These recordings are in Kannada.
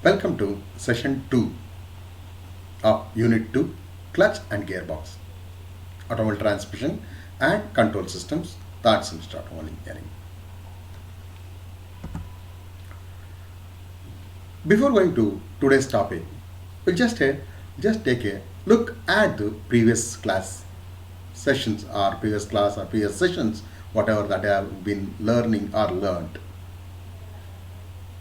Welcome to session 2 of Unit 2 Clutch and Gearbox, Automobile Transmission and Control Systems, third semester Automobile Engineering. Before going to today's topic, we'll just take a look at the previous class sessions or previous class or previous sessions, whatever that I have been learning or learned.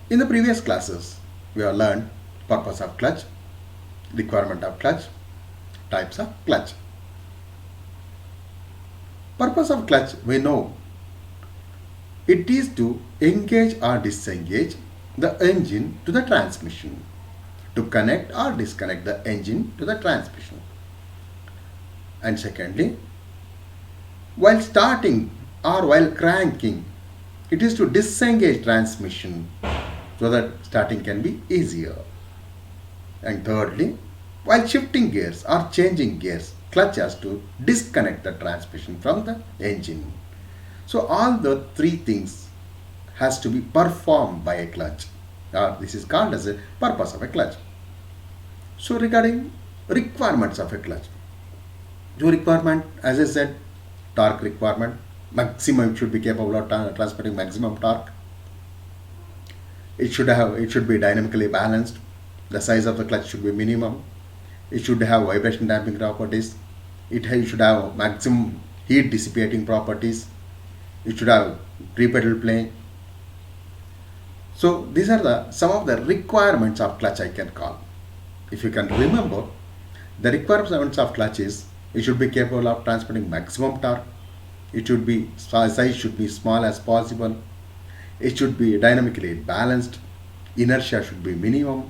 In the previous classes, we have learned purpose of clutch, requirement of clutch, types of clutch. Purpose of clutch, we know it is to engage or disengage the engine to the transmission, to connect or disconnect the engine to the transmission. And secondly, while starting or while cranking, it is to disengage transmission so that starting can be easier. And thirdly, while shifting gears or changing gears, clutch has to disconnect the transmission from the engine. So all the three things has to be performed by a clutch. This is called as a purpose of a clutch. So regarding requirements of a clutch, the requirement, as I said, torque requirement, maximum should be capable of transmitting maximum torque. It should be dynamically balanced. The size of the clutch should be minimum. It should have vibration damping properties. It should have maximum heat dissipating properties. It should have pre-pedal play. So these are some of the requirements of clutch I can call. If you can remember, the requirements of clutch is it should be capable of transmitting maximum torque. It should be size should be small as possible. It should be dynamically balanced. Inertia should be minimum.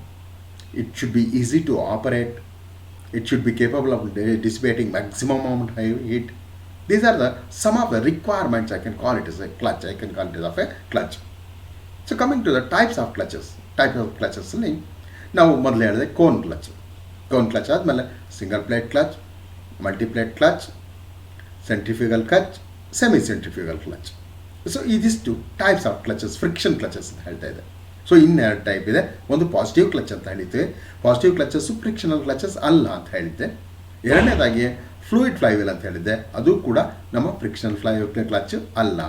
It should be easy to operate. It should be capable of dissipating maximum amount of heat. These are some of the requirements I can call it as a clutch. I can call it as a clutch. So coming to the types of clutches. Types of clutches ಅಲ್ಲಿ ನಾವು ಮೊದಲು ಹೇಳಿದೆ ಕೋನ್ ಕ್ಲಚ್ ಆದಮೇಲೆ single plate clutch, multiplate clutch, centrifugal clutch, semi centrifugal clutch. So ಇದಿಷ್ಟು types of clutches, friction clutches ಅಂತ ಹೇಳ್ತಾ ಇದೆ. ಸೊ ಇನ್ನೆರಡು ಟೈಪ್ ಇದೆ. ಒಂದು ಪಾಸಿಟಿವ್ ಕ್ಲಚ್ ಅಂತ ಹೇಳಿದ್ವಿ. ಪಾಸಿಟಿವ್ ಕ್ಲಚಸ್ಸು ಫ್ರಿಕ್ಷನಲ್ ಕ್ಲಚಸ್ ಅಲ್ಲ ಅಂತ ಹೇಳಿದ್ದೆ. ಎರಡನೇದಾಗಿ ಫ್ಲೂಯಿಡ್ ಫ್ಲೈವೀಲ್ ಅಂತ ಹೇಳಿದ್ದೆ, ಅದು ಕೂಡ ನಮ್ಮ ಫ್ರಿಕ್ಷನಲ್ ಕ್ಲಚ್ ಅಲ್ಲ.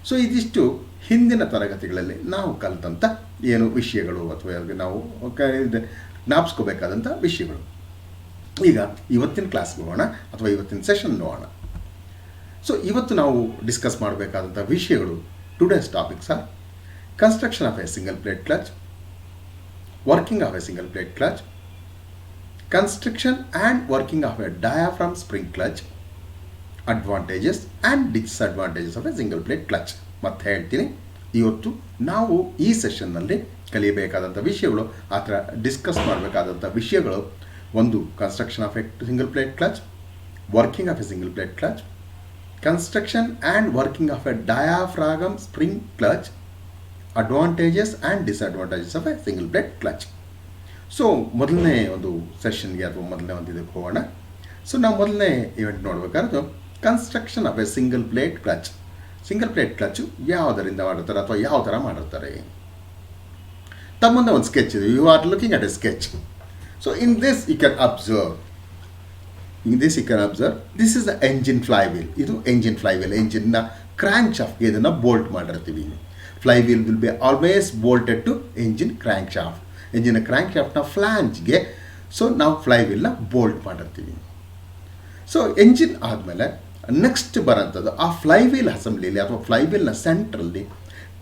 ಸೊ ಇದಿಷ್ಟು ಹಿಂದಿನ ತರಗತಿಗಳಲ್ಲಿ ನಾವು ಕಲಿತಂಥ ಏನು ವಿಷಯಗಳು ಅಥವಾ ನಾವು ಜ್ಞಾಪಿಸ್ಕೋಬೇಕಾದಂಥ ವಿಷಯಗಳು. ಈಗ ಇವತ್ತಿನ ಕ್ಲಾಸ್ಗೆ ಹೋಗೋಣ ಅಥವಾ ಇವತ್ತಿನ ಸೆಷನ್ ನೋಡೋಣ. ಸೊ ಇವತ್ತು ನಾವು ಡಿಸ್ಕಸ್ ಮಾಡಬೇಕಾದಂಥ ವಿಷಯಗಳು, today's topics are construction of a single plate clutch, working of a single plate clutch, construction and working of a diaphragm spring clutch, advantages and disadvantages of a single plate clutch. ಮತ್ತೆ ಹೇಳ್ತೀನಿ, ಇವತ್ತು ನಾವು ಈ ಸೆಷನ್ನಲ್ಲಿ ಕಲಿಯಬೇಕಾದಂಥ ವಿಷಯಗಳು, ಆ ಥರ ಡಿಸ್ಕಸ್ ಮಾಡಬೇಕಾದಂಥ ವಿಷಯಗಳು, ಒಂದು construction of a single plate clutch, working of a single plate clutch, construction and working of a diaphragm spring clutch, advantages and disadvantages of a single plate clutch. So ಮೊದಲನೇ ಒಂದು ಸೆಷನ್ಗೆ ಅಥವಾ ಮೊದಲನೇ ಒಂದು ಇದಕ್ಕೆ ಹೋಗೋಣ. ಸೊ ನಾವು ಮೊದಲನೇ ಇವೆಂಟ್ ನೋಡಬೇಕಾದ್ರೆ construction of a single plate clutch. Single plate clutch ಯಾವುದರಿಂದ ಮಾಡಿರ್ತಾರೆ ಅಥವಾ ಯಾವ ಥರ ಮಾಡಿರ್ತಾರೆ. ತಮ್ಮ ಮುಂದೆ ಒಂದು ಸ್ಕೆಚ್ ಇದೆ. You are looking at a sketch. So in this you can observe this is the engine flywheel. ಇದು ಎಂಜಿನ್ ಫ್ಲೈವೀಲ್. ಎಂಜಿನ್ನ ಕ್ರ್ಯಾಂಕ್ ಶಾಫ್ಟ್ಗೆ ಇದನ್ನು ಬೋಲ್ಟ್ ಮಾಡಿರ್ತೀವಿ. Flywheel will be always bolted to engine crank shaft. Engine crank ಶಾಫ್ಟ್ನ ಫ್ಲಾಂಜ್ಗೆ ಸೊ ನಾವು ಫ್ಲೈವೀಲ್ನ ಬೋಲ್ಟ್ ಮಾಡಿರ್ತೀವಿ. ಸೊ ಎಂಜಿನ್ ಆದಮೇಲೆ ನೆಕ್ಸ್ಟ್ ಬರೋಂಥದ್ದು ಆ ಫ್ಲೈವೀಲ್ ಅಸೆಂಬ್ಲಿಲಿ ಅಥವಾ ಫ್ಲೈವೀಲ್ನ ಸೆಂಟ್ರಲ್ಲಿ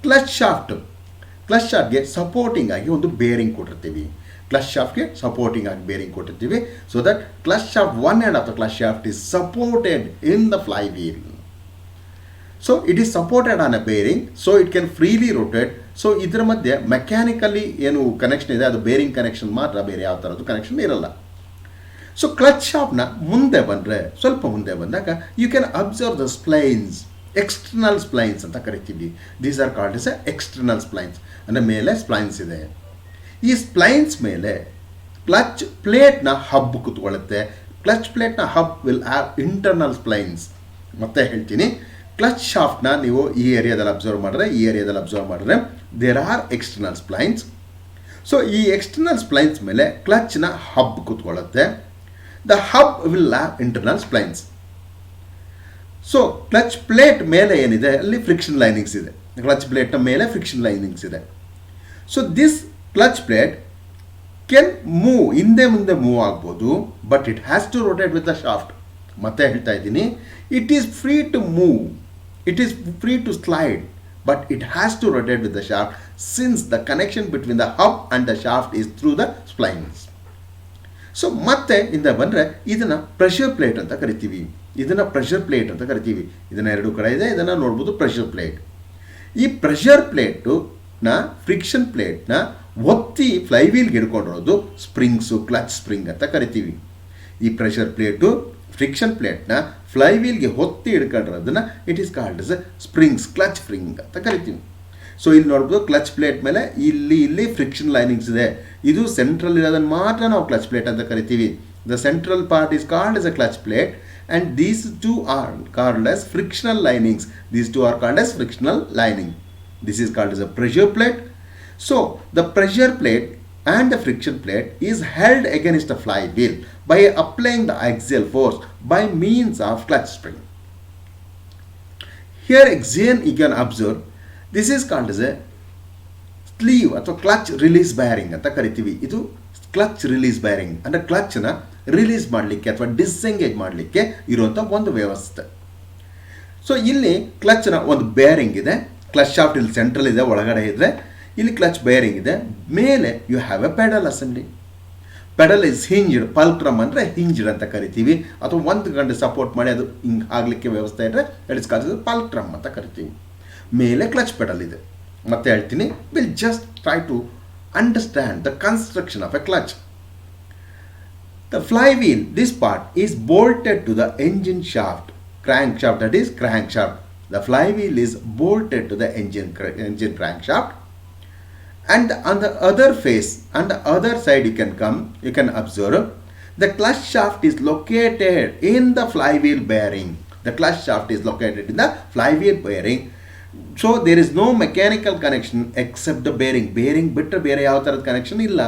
ಕ್ಲಚ್ ಶಾಫ್ಟ್ಗೆ ಸಪೋರ್ಟಿಂಗ್ ಆಗಿ ಒಂದು ಬೇರಿಂಗ್ ಕೊಟ್ಟಿರ್ತೀವಿ. ಕ್ಲಚ್ ಶಾಫ್ಟ್ಗೆ ಸಪೋರ್ಟಿಂಗ್ ಆಗಿ ಬೇರಿಂಗ್ ಕೊಟ್ಟಿರ್ತೀವಿ. So that clutch shaft one end of the clutch shaft is supported in the flywheel. So it is supported on a bearing, so it can freely rotate. So ಇದರ ಮಧ್ಯೆ ಮೆಕ್ಯಾನಿಕಲಿ ಏನು ಕನೆಕ್ಷನ್ ಇದೆ ಅದು ಬೇರಿಂಗ್ ಕನೆಕ್ಷನ್ ಮಾತ್ರ, ಬೇರೆ ಯಾವ ಥರದ್ದು ಕನೆಕ್ಷನ್ ಇರಲ್ಲ. ಸೊ ಕ್ಲಚ್ ಶಾಫ್ಟ್ನ ಮುಂದೆ ಬಂದರೆ, ಸ್ವಲ್ಪ ಮುಂದೆ ಬಂದಾಗ you can observe the splines, external splines ಅಂತ ಕರಿತೀವಿ. These are called as external splines. ಅಂದರೆ ಮೇಲೆ ಸ್ಪ್ಲೈನ್ಸ್ ಇದೆ. ಈ ಸ್ಪ್ಲೈನ್ಸ್ ಮೇಲೆ ಕ್ಲಚ್ ಪ್ಲೇಟ್ನ ಹಬ್ ಕೂತ್ಕೊಳ್ಳುತ್ತೆ. ಕ್ಲಚ್ ಪ್ಲೇಟ್ನ hub will have internal splines. ಮತ್ತೆ ಹೇಳ್ತೀನಿ, ಕ್ಲಚ್ ಶಾಫ್ಟ್ನ ನೀವು ಈ ಏರಿಯಾದಲ್ಲಿ ಅಬ್ಸರ್ವ್ ಮಾಡಿದ್ರೆ, there are external splines. So ಈ ಎಕ್ಸ್ಟರ್ನಲ್ ಸ್ಪ್ಲೈನ್ಸ್ ಮೇಲೆ ಕ್ಲಚ್ನ ಹಬ್ ಕೂತ್ಕೊಳ್ಳುತ್ತೆ. The hub will have internal splines. So clutch plate ಮೇಲೆ ಏನಿದೆ ಅಲ್ಲಿ ಫ್ರಿಕ್ಷನ್ ಲೈನಿಂಗ್ಸ್ ಇದೆ. ಕ್ಲಚ್ ಪ್ಲೇಟ್ನ ಮೇಲೆ ಫ್ರಿಕ್ಷನ್ ಲೈನಿಂಗ್ಸ್ ಇದೆ. So this clutch plate can move, ಹಿಂದೆ ಮುಂದೆ ಮೂವ್ ಆಗ್ಬೋದು, but it has to rotate with the shaft. ಮತ್ತೆ ಹೇಳ್ತಾ ಇದ್ದೀನಿ, it is free to move, it is free to slide, but it has to rotate with the shaft since the connection between the hub and the shaft is through the splines. So ಮತ್ತೆ ಇಂದ ಬಂದರೆ ಇದನ್ನು ಪ್ರೆಷರ್ ಪ್ಲೇಟ್ ಅಂತ ಕರಿತೀವಿ. ಇದನ್ನು ಪ್ರೆಷರ್ ಪ್ಲೇಟ್ ಅಂತ ಕರಿತೀವಿ. ಇದನ್ನು ಎರಡು ಕಡೆ ಇದೆ, ಇದನ್ನು ನೋಡ್ಬೋದು ಪ್ರೆಷರ್ ಪ್ಲೇಟ್. ಈ ಪ್ರೆಷರ್ ಪ್ಲೇಟುನ ಫ್ರಿಕ್ಷನ್ ಪ್ಲೇಟ್ನ ಒತ್ತಿ ಫ್ಲೈವೀಲ್ಗೆ ಹಿಡ್ಕೊಂಡಿರೋದು ಸ್ಪ್ರಿಂಗ್ಸು, ಕ್ಲಚ್ ಸ್ಪ್ರಿಂಗ್ ಅಂತ ಕರಿತೀವಿ. ಈ ಪ್ರೆಷರ್ ಪ್ಲೇಟು ಫ್ರಿಕ್ಷನ್ ಪ್ಲೇಟ್ನ ಫ್ಲೈವೀಲ್ಗೆ ಹೊತ್ತಿ ಹಿಡ್ಕೊಂಡಿರೋದನ್ನ it is called as springs, clutch spring ಅಂತ ಕರಿತೀವಿ. ಸೊ ಇಲ್ಲಿ ನೋಡ್ಬೋದು ಕ್ಲಚ್ ಪ್ಲೇಟ್ ಮೇಲೆ ಇಲ್ಲಿ ಫ್ರಿಕ್ಷನ್ ಲೈನಿಂಗ್ಸ್ ಇದೆ. ಇದು ಸೆಂಟ್ರಲ್ ಇರೋದನ್ನು ಮಾತ್ರ ನಾವು ಕ್ಲಚ್ ಪ್ಲೇಟ್ ಅಂತ ಕರಿತೀವಿ. The central part is called as a clutch plate and these two R called S frictional linings. These two R called S frictional lining. This is called as a pressure plate. So the pressure plate and the friction plate is held against the flywheel by applying the axial force by means of clutch spring. Here again you can observe this is called as a sleeve ಅಥವಾ ಕ್ಲಚ್ ರಿಲೀಸ್ ಬ್ಯಾರಿಂಗ್ ಅಂತ ಕರಿತೀವಿ. ಇದು ಕ್ಲಚ್ ರಿಲೀಸ್ ಬ್ಯಾರಿಂಗ್ ಅಂದರೆ ಕ್ಲಚ್ನ ರಿಲೀಸ್ ಮಾಡಲಿಕ್ಕೆ ಅಥವಾ ಡಿಸ್ಎಂಗೇಜ್ ಮಾಡಲಿಕ್ಕೆ ಇರುವಂಥ ಒಂದು ವ್ಯವಸ್ಥೆ. ಸೊ ಇಲ್ಲಿ ಕ್ಲಚ್ನ ಒಂದು ಬೇರಿಂಗ್ ಇದೆ, ಕ್ಲಚ್ ಶಾಫ್ಟ್ ಇಲ್ಲಿ ಸೆಂಟ್ರಲ್ ಇದೆ, ಒಳಗಡೆ ಇದೆ. ಇಲ್ಲಿ ಕ್ಲಚ್ ಬೇರಿಂಗ್ ಇದೆ, ಮೇಲೆ you have a pedal assembly. Pedal is hinged, fulcrum ಅಂದರೆ ಹಿಂಜ್ಡ್ ಅಂತ ಕರಿತೀವಿ, ಅಥವಾ ಒಂದು ಗಂಟೆ ಸಪೋರ್ಟ್ ಮಾಡಿ ಅದು ಹಿಂಗೆ ಆಗಲಿಕ್ಕೆ ವ್ಯವಸ್ಥೆ ಇದ್ದರೆ ದಟ್ ಇಸ್ ಕಾಲ್ಡ್ ಪಲ್ಕ್ರಮ್ ಅಂತ ಕರಿತೀವಿ. ಮೇಲೆ ಕ್ಲಚ್ ಪೆಡಲ್ ಇದೆ. ಮತ್ತೆ ಹೇಳ್ತೀನಿ, will just try to understand the construction of a clutch. The flywheel, this part is bolted to the engine shaft, crankshaft, that is crankshaft. The flywheel is bolted to the engine crankshaft. And on the other face, on the other side you can observe the clutch shaft is located in the flywheel bearing. The clutch shaft is located in the flywheel bearing. So there is no mechanical connection except the bearing. Bearing bitter ಬೇರೆ ಯಾವ ಥರದ ಕನೆಕ್ಷನ್ ಇಲ್ಲ.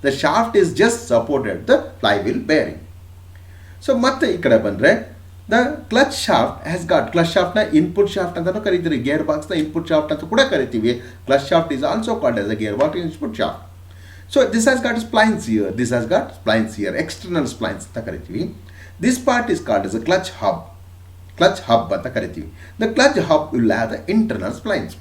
The shaft is just supported the flywheel bearing. So ಮತ್ತೆ ಈ ಕಡೆ ಬಂದರೆ the clutch shaft has got, clutch ಶಾಫ್ಟ್ನ ಇನ್ಪುಟ್ ಶಾಫ್ಟ್ ಅಂತಲೂ ಕರಿತೀವಿ, ಗೇರ್ ಬಾಕ್ಸ್ನ ಇನ್ಪುಟ್ ಶಾಫ್ಟ್ ಅಂತ ಕೂಡ ಕರಿತೀವಿ. Clutch shaft is also called as a gear box input shaft. So this has got splines here, this has got splines here, external splines ಅಂತ ಕರಿತೀವಿ. This part is called as a clutch hub, clutch hub ಅಂತ ಕರಿತೀವಿ. The clutch hub will have the internal splines.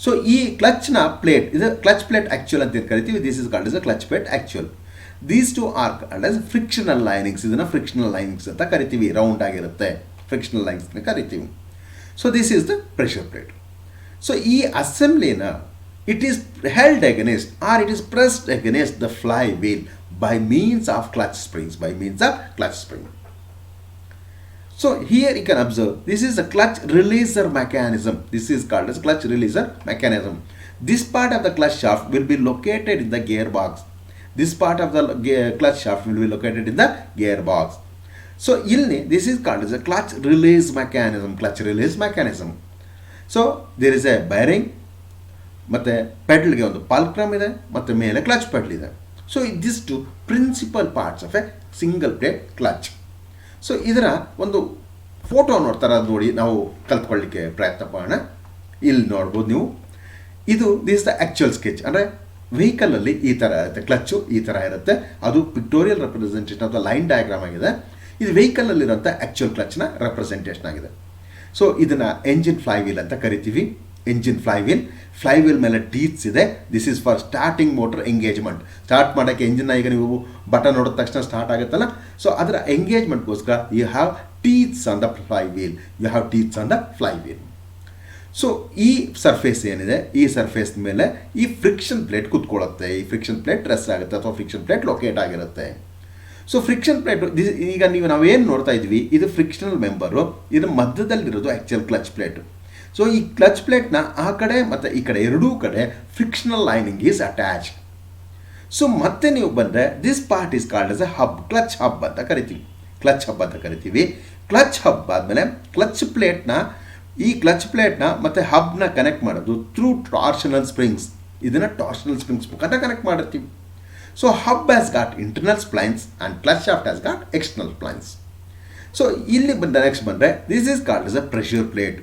So ಈ ಕ್ಲಚ್ನ ಪ್ಲೇಟ್, ಇದು ಕ್ಲಚ್ ಪ್ಲೇಟ್ ಆ್ಯಕ್ಚುಯಲ್ ಅಂತ ಕರಿತೀವಿ. This is called as a clutch plate actual. These two are called as frictional linings. ಇದನ್ನು ಫ್ರಿಕ್ಷನಲ್ ಲೈನಿಂಗ್ಸ್ ಅಂತ ಕರಿತೀವಿ, ರೌಂಡ್ ಆಗಿರುತ್ತೆ, ಫ್ರಿಕ್ಷನಲ್ ಲೈನ್ಸ್ನ ಕರಿತೀವಿ. So this is the pressure plate. So ಈ ಅಸೆಂಬ್ಲಿನ it is held against or it is pressed against the fly wheel by means of clutch springs, by means of clutch spring. So here you can observe this is a clutch releaser mechanism. This is called as clutch releaser mechanism. This part of the clutch shaft will be located in the gearbox. This part of the clutch shaft will be located in the gearbox. So illi this is called as a clutch release mechanism, clutch release mechanism. So there is a bearing, ಮತ್ತೆ ಪೆಡಲ್ಗೆ ಒಂದು ಪಲ್ಕ್ರಮ್ ಇದೆ, ಮತ್ತು ಮೇಲೆ ಕ್ಲಚ್ ಪೆಡಲ್ ಇದೆ. So this two principal parts of a single plate clutch. So ಇದರ ಒಂದು ಫೋಟೋ ನೋಡ್ತಾರೆ, ಅದು ನೋಡಿ ನಾವು ಕಲ್ತ್ಕೊಳ್ಳಿಕ್ಕೆ ಪ್ರಯತ್ನ ಮಾಡೋಣ. ಇಲ್ಲಿ ನೋಡ್ಬೋದು ನೀವು, ಇದು ದಿಸ್ ದ ಆ್ಯಕ್ಚುಯಲ್ ಸ್ಕೆಚ್. ಅಂದರೆ ವೆಹಿಕಲಲ್ಲಿ ಈ ಥರ ಇರುತ್ತೆ, ಕ್ಲಚ್ಚು ಈ ಥರ ಇರುತ್ತೆ. ಅದು ಪಿಕ್ಟೋರಿಯಲ್ ರೆಪ್ರೆಸೆಂಟೇಷನ್ ಅಥವಾ ಲೈನ್ ಡಯಾಗ್ರಾಮ್ ಆಗಿದೆ. ಇದು ವೆಹಿಕಲಲ್ಲಿರೋಂಥ ಆ್ಯಕ್ಚುಯಲ್ ಕ್ಲಚ್ನ ರೆಪ್ರೆಸೆಂಟೇಷನ್ ಆಗಿದೆ. ಸೊ ಇದನ್ನು ಎಂಜಿನ್ ಫ್ಲೈವೀಲ್ ಅಂತ ಕರಿತೀವಿ. ಎಂಜಿನ್ ಫ್ಲೈವೀಲ್ ಮೇಲೆ ಟೀತ್ಸ್ ಇದೆ. This is for starting motor engagement. Start ಮಾಡೋಕ್ಕೆ ಎಂಜಿನ್ನ ಈಗ ನೀವು ಬಟನ್ ನೋಡಿದ ತಕ್ಷಣ ಸ್ಟಾರ್ಟ್ ಆಗುತ್ತಲ್ಲ, ಸೊ ಅದರ ಎಂಗೇಜ್ಮೆಂಟ್ಗೋಸ್ಕರ you have teeths on the flywheel, you have teeths on the flywheel. So ಈ ಸರ್ಫೇಸ್ ಏನಿದೆ, ಈ ಸರ್ಫೇಸ್ ಮೇಲೆ ಈ ಫ್ರಿಕ್ಷನ್ ಪ್ಲೇಟ್ ಕೂತ್ಕೊಳ್ಳುತ್ತೆ. ಈ ಫ್ರಿಕ್ಷನ್ ಪ್ಲೇಟ್ ರೆಸ್ಟ್ ಆಗುತ್ತೆ ಅಥವಾ ಫ್ರಿಕ್ಷನ್ ಪ್ಲೇಟ್ ಲೊಕೇಟ್ ಆಗಿರುತ್ತೆ. ಸೊ ಫ್ರಿಕ್ಷನ್ ಪ್ಲೇಟ್ ಈಗ ನಾವೇನು ನೋಡ್ತಾ ಇದ್ವಿ, ಇದು ಫ್ರಿಕ್ಷನಲ್ ಮೆಂಬರು, ಇದು ಮಧ್ಯದಲ್ಲಿರೋದು ಆ್ಯಕ್ಚುಯಲ್ ಕ್ಲಚ್ ಪ್ಲೇಟ್. ಸೊ ಈ ಕ್ಲಚ್ ಪ್ಲೇಟ್ನ ಆ ಕಡೆ ಮತ್ತು ಈ ಕಡೆ ಎರಡೂ ಕಡೆ frictional lining is attach. So ಮತ್ತೆ ನೀವು ಬಂದರೆ this part is called as A hub, clutch hub ಅಂತ ಕರಿತೀವಿ. ಕ್ಲಚ್ ಹಬ್ ಅಂತ ಕರಿತೀವಿ. ಕ್ಲಚ್ ಹಬ್ ಆದಮೇಲೆ ಈ ಕ್ಲಚ್ ಪ್ಲೇಟ್ನ ಮತ್ತು ಹಬ್ನ ಕನೆಕ್ಟ್ ಮಾಡೋದು ಥ್ರೂ ಟಾರ್ಷನಲ್ ಸ್ಪ್ರಿಂಗ್ಸ್. ಇದನ್ನು ಟಾರ್ಷನಲ್ ಸ್ಪ್ರಿಂಗ್ಸ್ ಮುಖಾಂತರ ಕನೆಕ್ಟ್ ಮಾಡಿರ್ತೀವಿ. So hub has got internal splines and clutch shaft has got external splines. So ಇಲ್ಲಿ ನೆಕ್ಸ್ಟ್ ಬಂದರೆ this is called as a pressure plate.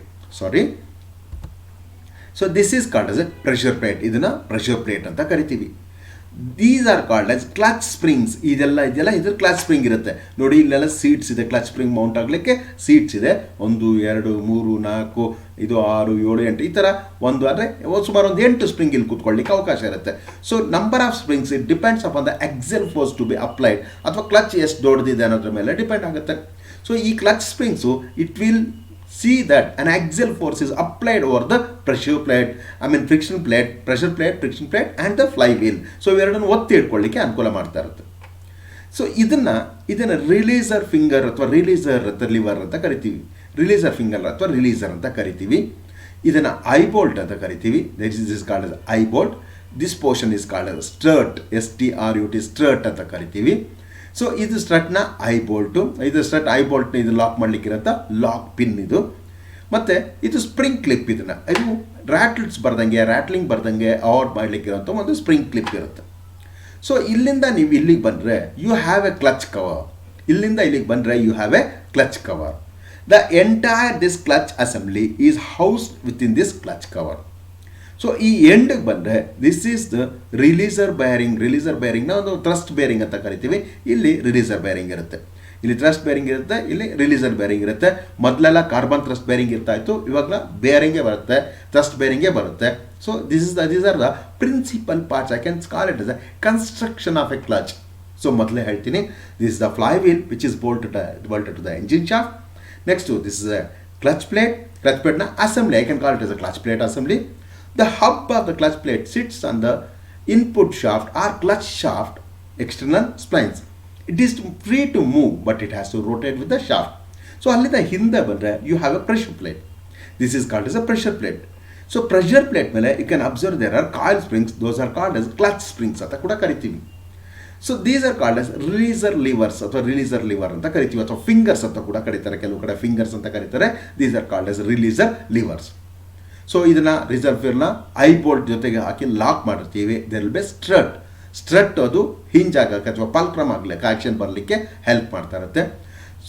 So this is called as A pressure plate. ಇದನ್ನು ಪ್ರೆಷರ್ ಪ್ಲೇಟ್ ಅಂತ ಕರಿತೀವಿ. These are called as clutch springs. ಇದೆಲ್ಲ ಇದ್ರ ಕ್ಲಚ್ ಸ್ಪ್ರಿಂಗ್ ಇರುತ್ತೆ ನೋಡಿ. ಇಲ್ಲೆಲ್ಲ ಸೀಟ್ಸ್ ಇದೆ, ಕ್ಲಚ್ ಸ್ಪ್ರಿಂಗ್ ಮೌಂಟ್ ಆಗಲಿಕ್ಕೆ ಸೀಟ್ಸ್ ಇದೆ. 1 2 3 4 ಇದು 6 7 8 ಈ ಥರ ಒಂದು ಅಂದರೆ ಸುಮಾರು ಒಂದು 8 ಸ್ಪ್ರಿಂಗ್ ಇಲ್ಲಿ ಕೂತ್ಕೊಳ್ಳಿಕ್ಕೆ ಅವಕಾಶ ಇರುತ್ತೆ. So number of springs it depends upon the axial force to be applied, ಅಥವಾ ಕ್ಲಚ್ ಎಷ್ಟು ದೊಡ್ಡದಿದೆ ಅನ್ನೋದ್ರ ಮೇಲೆ ಡಿಪೆಂಡ್ ಆಗುತ್ತೆ. ಸೊ ಈ clutch springs it will see that an axial force is applied over the pressure plate, friction plate, pressure plate, friction plate and the flywheel. So ಇವೆರಡನ್ನು ಒತ್ತಿ ಇಟ್ಕೊಳ್ಳಿಕ್ಕೆ ಅನುಕೂಲ ಮಾಡ್ತಾ ಇರುತ್ತೆ. ಸೊ ಇದನ್ನು ರಿಲೀಸರ್ ಫಿಂಗರ್ ಅಥವಾ ರಿಲೀಸರ್ ಲಿವರ್ ಅಂತ ಕರಿತೀವಿ. ರಿಲೀಸರ್ ಫಿಂಗರ್ ಅಥವಾ ರಿಲೀಸರ್ ಅಂತ ಕರಿತೀವಿ. ಇದನ್ನು ಐ ಬೋಲ್ಟ್ ಅಂತ ಕರಿತೀವಿ. This is called as I bolt. This portion is called as strut, STRUT, strut ಅಂತ ಕರಿತೀವಿ. ಸೊ ಇದು ಸ್ಟ್ರಟ್ನ ಐ ಬೋಲ್ಟು. ಇದು ಸ್ಟ್ರಟ್ ಐ ಬೋಲ್ಟ್ನ ಇದು ಲಾಕ್ ಮಾಡಲಿಕ್ಕಿರಂಥ ಲಾಕ್ ಪಿನ್ ಇದು. ಮತ್ತು ಇದು ಸ್ಪ್ರಿಂಗ್ ಕ್ಲಿಪ್. ಇದು ರ್ಯಾಟ್ಲಿಂಗ್ ಬರ್ದಂಗೆ ಅವಾಯ್ಡ್ ಮಾಡಲಿಕ್ಕಿರೋಂಥ ಒಂದು ಸ್ಪ್ರಿಂಗ್ ಕ್ಲಿಪ್ ಇರುತ್ತೆ. ಸೊ ಇಲ್ಲಿಂದ ನೀವು ಇಲ್ಲಿಗೆ ಬಂದರೆ you have a clutch cover. ಇಲ್ಲಿಂದ ಇಲ್ಲಿಗೆ ಬಂದರೆ you have a clutch cover. The entire this clutch assembly is housed within this clutch cover. So ಈ ಎಂಡ್ಗೆ ಬಂದರೆ ದಿಸ್ ಈಸ್ ದ ರಿಲೀಸರ್ ಬೇರಿಂಗ್ನ ಒಂದು ಥ್ರಸ್ಟ್ ಬೇರಿಂಗ್ ಅಂತ ಕರಿತೀವಿ. ಇಲ್ಲಿ ರಿಲೀಸರ್ ಬೇರಿಂಗ್ ಇರುತ್ತೆ, ಇಲ್ಲಿ ಥ್ರಸ್ಟ್ ಬೇರಿಂಗ್ ಇರುತ್ತೆ, ಇಲ್ಲಿ ರಿಲೀಸರ್ ಬೇರಿಂಗ್ ಇರುತ್ತೆ. ಮೊದಲೆಲ್ಲ ಕಾರ್ಬನ್ ಥ್ರಸ್ಟ್ ಬೇರಿಂಗ್ ಇರ್ತಾ ಇತ್ತು, ಇವಾಗಲ ಬೇರಿಂಗೇ ಬರುತ್ತೆ, ಥ್ರಸ್ಟ್ ಬೇರಿಂಗೇ ಬರುತ್ತೆ. So these are the principal parts. I can call it as a construction of a clutch. So ಮೊದಲೇ ಹೇಳ್ತೀನಿ, this is the fly wheel which is bolted to the engine shaft. Next this is a clutch ಪ್ಲೇಟ್ನ assembly. I can call it as a clutch plate assembly. The hub of the clutch plate sits on the input shaft or clutch shaft external splines. It is free to move, but it has to rotate with the shaft. So allinda hinde bandre you have a pressure plate. This is called as a pressure plate. So pressure plate mele you can observe there are coil springs. Those are called as clutch springs anta kuda karitivi. So these are called as releaser levers ಅಥವಾ ರಿಲೀಸರ್ ಲಿವರ್ ಅಂತ ಕರಿತೀವಿ, ಅಥವಾ ಫಿಂಗರ್ಸ್ ಅಂತ ಕೂಡ ಕರೀತಾರೆ. ಕೆಲವು ಕಡೆ ಫಿಂಗರ್ಸ್ ಅಂತ ಕರೀತಾರೆ. These are called as releaser levers. So ಇದನ್ನು ರಿಸರ್ವರ್ನ ಐ ಬೋಲ್ಟ್ ಜೊತೆಗೆ ಹಾಕಿ ಲಾಕ್ ಮಾಡಿರ್ತೀವಿ. ದೇರ್ ವಿಲ್ ಬಿ ಸ್ಟ್ರಟ್ ಅದು ಹಿಂಜ್ ಆಗಕ್ಕೆ ಅಥವಾ ಪಾಲ್ಕ್ರಮ್ ಆಗಲಿಕ್ಕೆ ಆಕ್ಷನ್ ಬರಲಿಕ್ಕೆ ಹೆಲ್ಪ್ ಮಾಡ್ತಾ ಇರುತ್ತೆ.